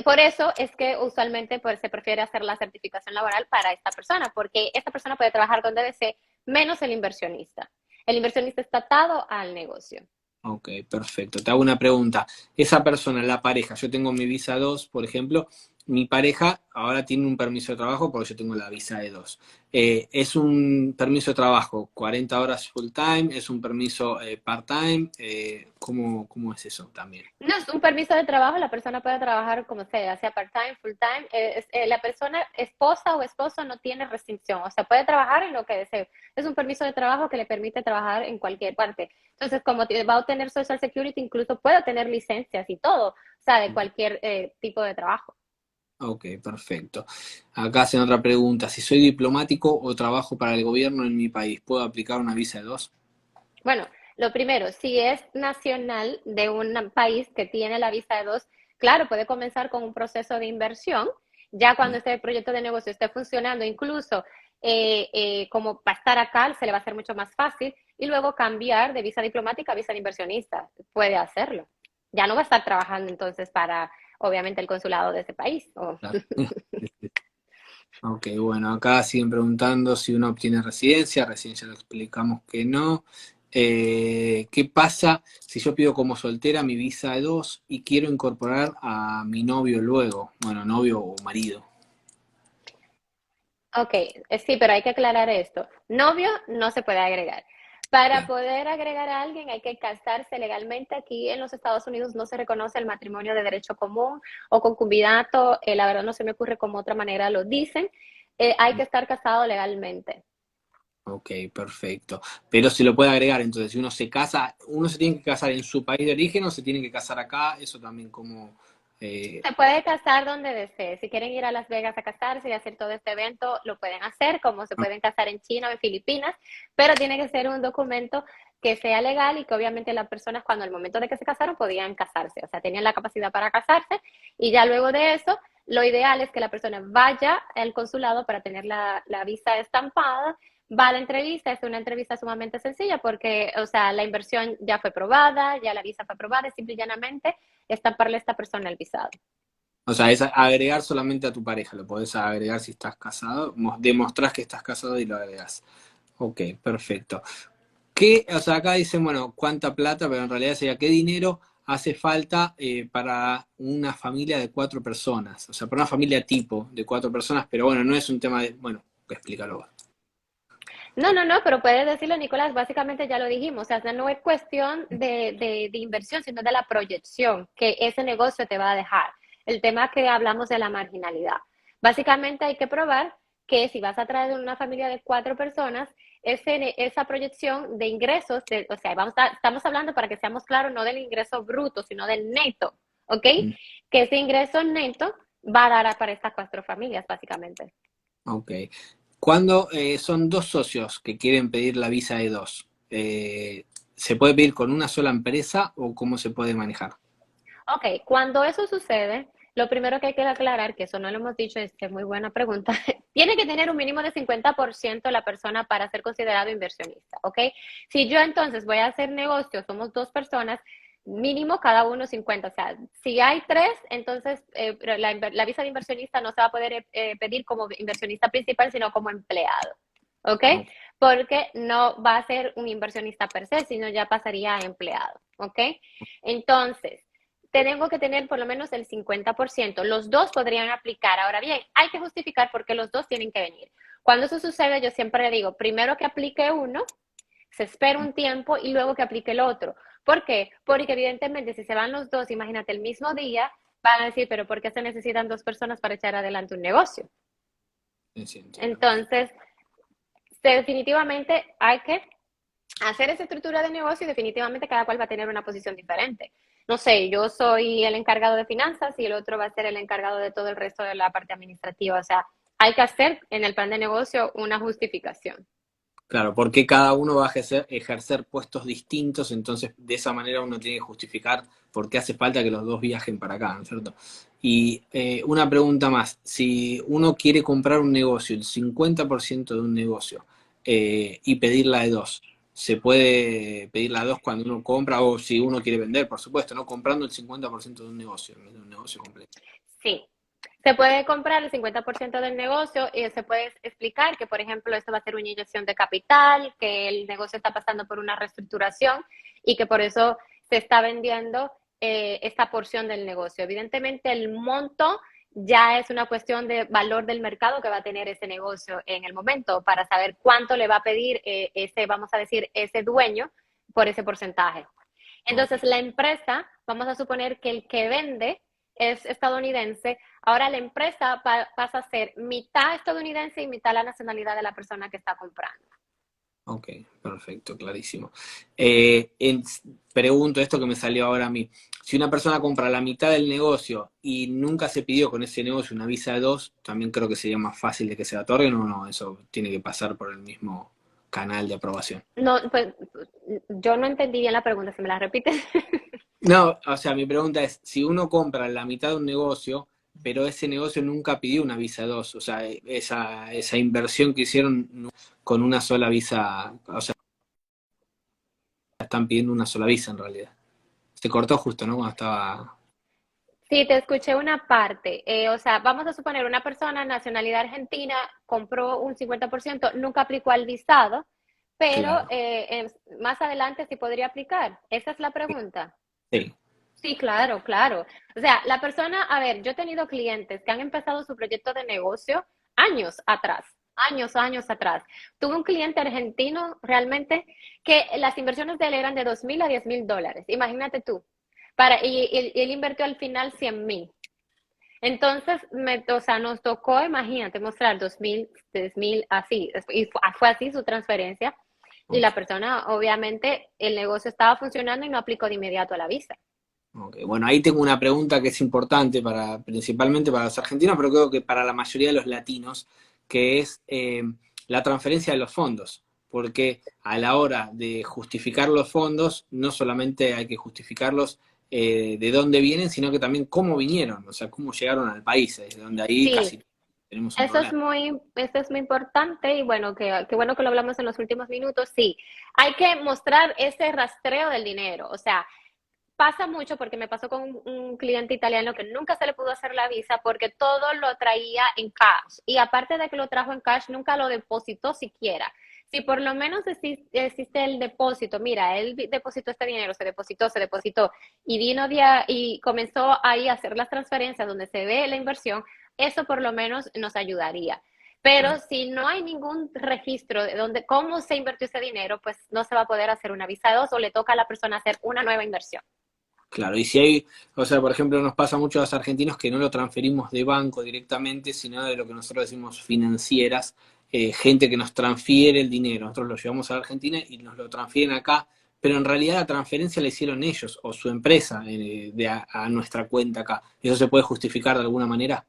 Por eso es que usualmente pues, se prefiere hacer la certificación laboral para esta persona, porque esta persona puede trabajar donde desee, menos el inversionista. El inversionista está atado al negocio. Ok, perfecto. Te hago una pregunta. Esa persona, la pareja, yo tengo mi visa 2, por ejemplo, mi pareja ahora tiene un permiso de trabajo porque yo tengo la visa de 2. ¿Es un permiso de trabajo 40 horas full time? ¿Es un permiso part time? ¿Cómo es eso también? No es un permiso de trabajo, la persona puede trabajar como sea part-time, full-time. La persona, esposa o esposo, no tiene restricción, o sea, puede trabajar en lo que desee. Es un permiso de trabajo que le permite trabajar en cualquier parte. Entonces, como va a obtener Social Security, incluso puede obtener licencias y todo, o sea, de cualquier tipo de trabajo. Ok, perfecto. Acá hacen otra pregunta. Si soy diplomático o trabajo para el gobierno en mi país, ¿puedo aplicar una visa de 2? Bueno, lo primero, si es nacional de un país que tiene la visa de dos, claro, puede comenzar con un proceso de inversión. Ya cuando este proyecto de negocio esté funcionando, incluso como para estar acá, se le va a hacer mucho más fácil y luego cambiar de visa diplomática a visa de inversionista. Puede hacerlo. Ya no va a estar trabajando entonces para, obviamente, el consulado de ese país. Claro. Ok, bueno, acá siguen preguntando si uno obtiene residencia, recién ya lo explicamos que no. ¿Qué pasa si yo pido como soltera mi visa de 2 y quiero incorporar a mi novio luego? Bueno, novio o marido. Ok, sí, pero hay que aclarar esto. Novio no se puede agregar. Para Claro. poder agregar a alguien hay que casarse legalmente. Aquí en los Estados Unidos no se reconoce el matrimonio de derecho común o concubinato. La verdad no se me ocurre cómo otra manera lo dicen. Hay que estar casado legalmente. Ok, perfecto. Pero se lo puede agregar, entonces, si uno se casa, ¿uno se tiene que casar en su país de origen o se tiene que casar acá? Eso también como... Se puede casar donde desee. Si quieren ir a Las Vegas a casarse y hacer todo este evento, lo pueden hacer, como se pueden casar en China o en Filipinas, pero tiene que ser un documento que sea legal y que obviamente las personas cuando al momento de que se casaron podían casarse, o sea, tenían la capacidad para casarse y ya luego de eso, lo ideal es que la persona vaya al consulado para tener la visa estampada, va a la entrevista, es una entrevista sumamente sencilla porque, o sea, la inversión ya fue aprobada, ya la visa fue aprobada, simple y llanamente estamparle a esta persona el visado. O sea, es agregar solamente a tu pareja, lo podés agregar si estás casado, demostrás que estás casado y lo agregás. Ok, perfecto. O sea, acá dicen, bueno, cuánta plata, pero en realidad sería qué dinero hace falta para una familia de 4 personas. O sea, para una familia tipo de 4 personas, pero bueno, no es un tema de, bueno, explícalo vos. No, no, no, pero puedes decirlo, Nicolás, básicamente ya lo dijimos, o sea, no es cuestión de inversión, sino de la proyección que ese negocio te va a dejar. El tema que hablamos de la marginalidad. Básicamente hay que probar que si vas a traer una familia de 4 personas, esa proyección de ingresos, o sea, estamos hablando para que seamos claros, no del ingreso bruto, sino del neto, ¿ok? Mm, Que ese ingreso neto va a dar para estas 4 familias, básicamente. ok. Cuando son 2 socios que quieren pedir la visa de dos, ¿se puede pedir con una sola empresa o cómo se puede manejar? Ok, cuando eso sucede, lo primero que hay que aclarar, que eso no lo hemos dicho, es que es muy buena pregunta, tiene que tener un mínimo de 50% la persona para ser considerado inversionista, ¿ok? Si yo entonces voy a hacer negocio, somos 2 personas, mínimo cada uno 50, o sea, si hay 3, entonces la visa de inversionista no se va a poder pedir como inversionista principal, sino como empleado, ¿ok? Ok. porque no va a ser un inversionista per se, sino ya pasaría a empleado, ¿ok? Entonces, tengo que tener por lo menos el 50%. Los dos podrían aplicar. Ahora bien, hay que justificar por qué los dos tienen que venir. Cuando eso sucede, yo siempre digo, primero que aplique uno, se espera un tiempo y luego que aplique el otro. ¿Por qué? Porque evidentemente si se van los dos, imagínate, el mismo día, van a decir, pero ¿por qué se necesitan dos personas para echar adelante un negocio? Sí, entiendo. Entonces, definitivamente hay que hacer esa estructura de negocio y definitivamente cada cual va a tener una posición diferente. No sé, yo soy el encargado de finanzas y el otro va a ser el encargado de todo el resto de la parte administrativa. O sea, hay que hacer en el plan de negocio una justificación. Claro, porque cada uno va a ejercer puestos distintos, entonces de esa manera uno tiene que justificar por qué hace falta que los dos viajen para acá, ¿no es cierto? Y una pregunta más, si uno quiere comprar un negocio, el 50% de un negocio, y pedirla de dos, ¿se puede pedirla de dos cuando uno compra o si uno quiere vender, por supuesto, no comprando el 50% de un negocio completo? Sí, se puede comprar el 50% del negocio y se puede explicar que, por ejemplo, esto va a ser una inyección de capital, que el negocio está pasando por una reestructuración y que por eso se está vendiendo esta porción del negocio. Evidentemente, el monto ya es una cuestión de valor del mercado que va a tener ese negocio en el momento para saber cuánto le va a pedir ese, vamos a decir, ese dueño por ese porcentaje. Ok. Entonces, la empresa, vamos a suponer que el que vende es estadounidense, ahora la empresa pasa a ser mitad estadounidense y mitad la nacionalidad de la persona que está comprando. Ok, perfecto, clarísimo. Pregunto esto que me salió ahora a mí. Si una persona compra la mitad del negocio y nunca se pidió con ese negocio una visa de dos, también creo que sería más fácil de que se la otorguen o no, eso tiene que pasar por el mismo canal de aprobación. No, pues yo no entendí bien la pregunta, si me la repites. No, o sea, mi pregunta es, si uno compra la mitad de un negocio, pero ese negocio nunca pidió una visa de dos, o sea, esa inversión que hicieron con una sola visa, o sea, están pidiendo una sola visa en realidad. Se cortó justo, ¿no? Cuando estaba... Sí, te escuché una parte. O sea, vamos a suponer una persona, nacionalidad argentina, compró un 50%, nunca aplicó al visado, pero Claro. más adelante sí podría aplicar. Esa es la pregunta. Sí. Sí, claro, claro. O sea, la persona, a ver, yo he tenido clientes que han empezado su proyecto de negocio años atrás. Tuve un cliente argentino realmente que las inversiones de él eran de 2.000 a 10.000 dólares. Imagínate tú. Y él invirtió al final 100.000. Entonces, o sea, nos tocó, imagínate, mostrar 2.000, 3.000, así. Y fue así su transferencia. Y Ok, la persona, obviamente, el negocio estaba funcionando y no aplicó de inmediato a la visa. ok. Bueno, ahí tengo una pregunta que es importante para, principalmente para los argentinos, pero creo que para la mayoría de los latinos, que es la transferencia de los fondos. Porque a la hora de justificar los fondos, no solamente hay que justificarlos de dónde vienen, sino que también cómo vinieron, o sea, cómo llegaron al país, desde donde ahí Sí, casi tenemos un problema. eso es muy importante y bueno, qué bueno que lo hablamos en los últimos minutos. Sí, hay que mostrar ese rastreo del dinero. O sea, pasa mucho porque me pasó con un cliente italiano que nunca se le pudo hacer la visa porque todo lo traía en cash. Y aparte de que lo trajo en cash, nunca lo depositó siquiera. Si por lo menos existe el depósito, mira, él depositó este dinero, se depositó, y vino día y comenzó ahí a hacer las transferencias donde se ve la inversión, eso por lo menos nos ayudaría. Pero Claro. si no hay ningún registro de donde, cómo se invirtió ese dinero, pues no se va a poder hacer una visa 2 o le toca a la persona hacer una nueva inversión. Claro, y si hay, o sea, por ejemplo, nos pasa mucho a los argentinos que no lo transferimos de banco directamente, sino de lo que nosotros decimos financieras, gente que nos transfiere el dinero. Nosotros lo llevamos a la Argentina y nos lo transfieren acá, pero en realidad la transferencia la hicieron ellos o su empresa a nuestra cuenta acá. ¿Eso se puede justificar de alguna manera?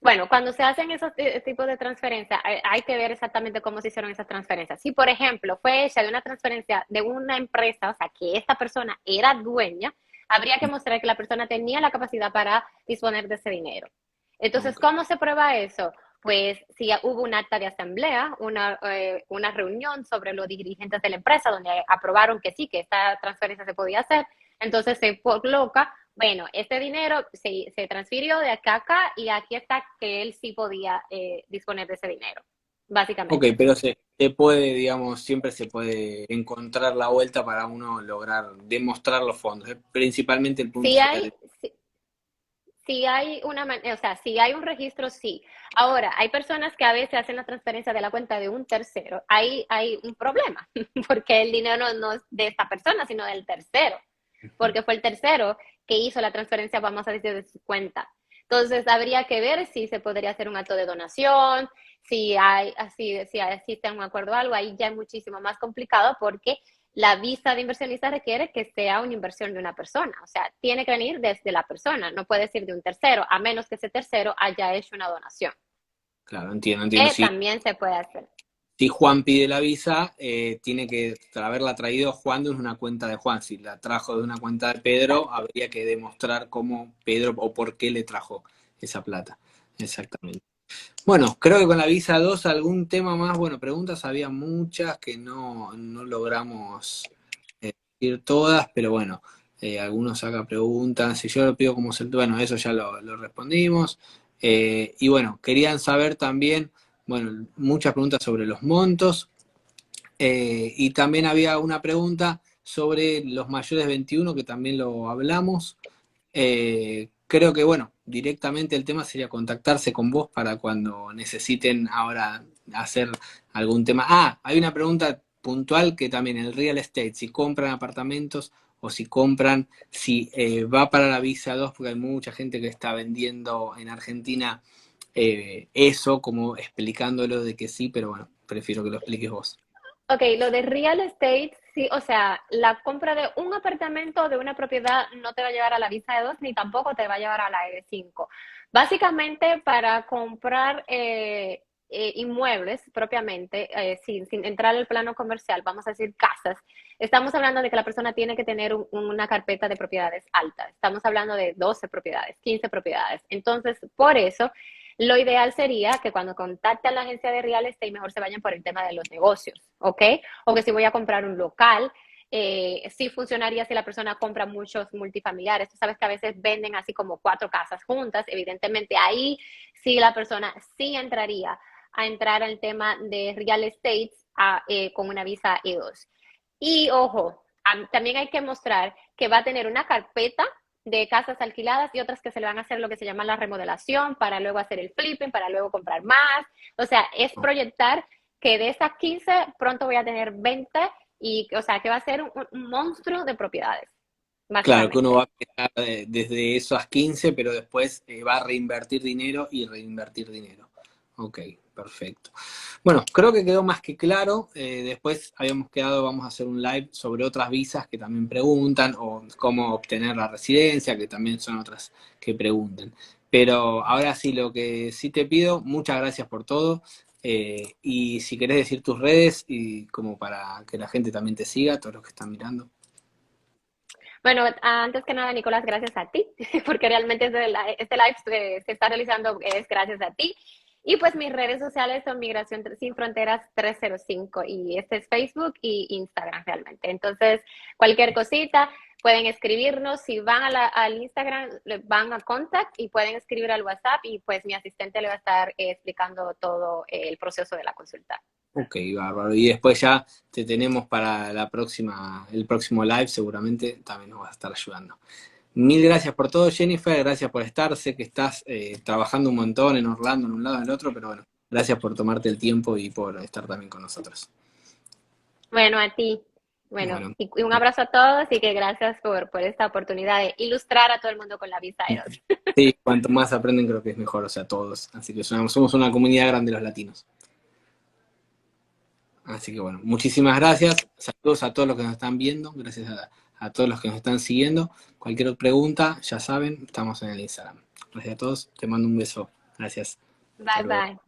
Bueno, cuando se hacen esos tipos de transferencias, hay que ver exactamente cómo se hicieron esas transferencias. Si, por ejemplo, fue hecha de una transferencia de una empresa, o sea, que esta persona era dueña, habría que mostrar que la persona tenía la capacidad para disponer de ese dinero. Entonces, Ok. ¿cómo se prueba eso? Pues si hubo un acta de asamblea, una reunión sobre los dirigentes de la empresa donde aprobaron que sí, que esta transferencia se podía hacer, entonces se coloca, bueno, este dinero se transfirió de acá a acá y aquí está que él sí podía disponer de ese dinero, Ok, básicamente. pero se puede, digamos, siempre se puede encontrar la vuelta para uno lograr demostrar los fondos. Principalmente el punto Si sería hay, si, si hay o sea, si hay un registro, sí. Ahora, hay personas que a veces hacen la transferencia de la cuenta de un tercero. Ahí hay un problema, porque el dinero no es de esta persona, sino del tercero, porque fue el tercero que hizo la transferencia, vamos a decir, de su cuenta. Entonces, habría que ver si se podría hacer un acto de donación, si existe un acuerdo o algo, ahí ya es muchísimo más complicado porque la visa de inversionista requiere que sea una inversión de una persona, o sea, tiene que venir desde la persona, no puede ser de un tercero, a menos que ese tercero haya hecho una donación, claro, entiendo, entiendo. que Si, también se puede hacer. si Juan pide la visa, tiene que haberla traído Juan de una cuenta de Juan. Si la trajo de una cuenta de Pedro, Exacto. habría que demostrar cómo Pedro o por qué le trajo esa plata. Exactamente. Bueno, creo que con la visa 2 algún tema más, bueno, preguntas había muchas que no logramos ir todas, pero bueno, algunos acá preguntan, si yo lo pido como bueno, eso ya lo respondimos. Y bueno, querían saber también, bueno, muchas preguntas sobre los montos, y también había una pregunta sobre los mayores de 21, que también lo hablamos. Creo que, bueno, directamente el tema sería contactarse con vos para cuando necesiten ahora hacer algún tema. Ah, hay una pregunta puntual que también el real estate, si compran apartamentos o si compran, si va para la visa 2, porque hay mucha gente que está vendiendo en Argentina eso, como explicándolo de que sí, pero bueno, prefiero que lo expliques vos. Ok, lo de real estate, sí, o sea, la compra de un apartamento o de una propiedad no te va a llevar a la visa de 2 ni tampoco te va a llevar a la E5. Básicamente, para comprar inmuebles propiamente, sin entrar al plano comercial, vamos a decir casas, estamos hablando de que la persona tiene que tener una carpeta de propiedades alta. Estamos hablando de 12 propiedades, 15 propiedades. Entonces, por eso lo ideal sería que cuando contacte a la agencia de real estate, mejor se vayan por el tema de los negocios, ¿ok? O que si voy a comprar un local, sí funcionaría si la persona compra muchos multifamiliares. Tú sabes que a veces venden así como 4 casas juntas. Evidentemente ahí sí la persona sí entraría a entrar al tema de real estate con una visa E2. Y ojo, también hay que mostrar que va a tener una carpeta de casas alquiladas y otras que se le van a hacer lo que se llama la remodelación para luego hacer el flipping, para luego comprar más. O sea, es proyectar que de esas 15 pronto voy a tener 20 y, o sea, que va a ser un monstruo de propiedades, Claro, que uno va básicamente. a empezar desde esas 15, pero después va a reinvertir dinero y reinvertir dinero. Ok, perfecto. Bueno, creo que quedó más que claro. Después habíamos quedado, vamos a hacer un live sobre otras visas que también preguntan, o cómo obtener la residencia, que también son otras que preguntan. Pero ahora sí, lo que sí te pido, muchas gracias por todo. Y si querés decir tus redes, y como para que la gente también te siga, todos los que están mirando. Bueno, antes que nada, Nicolás, gracias a ti, porque realmente este live se está realizando es gracias a ti. Y pues mis redes sociales son Migración Sin Fronteras 305 y este es Facebook y Instagram realmente. Entonces, cualquier cosita, pueden escribirnos. Si van al Instagram, van a Contact y pueden escribir al WhatsApp y pues mi asistente le va a estar explicando todo el proceso de la consulta. Ok, bárbaro. Y después ya te tenemos para la próxima, el próximo live, seguramente también nos vas a estar ayudando. Mil gracias por todo, Jennifer, gracias por estar. Sé que estás trabajando un montón en Orlando, en un lado, en el otro, pero bueno, gracias por tomarte el tiempo y por estar también con nosotros. Bueno, a ti. Bueno, Bueno, y un abrazo a todos y que gracias por esta oportunidad de ilustrar a todo el mundo con la visa E2. sí, cuanto más aprenden creo que es mejor, o sea, todos. Así que somos una comunidad grande los latinos. Así que bueno, muchísimas gracias. Saludos a todos los que nos están viendo. Gracias a todos los que nos están siguiendo. Cualquier pregunta, ya saben, estamos en el Instagram. Gracias a todos. Te mando un beso. Gracias. Hasta Bye luego. bye.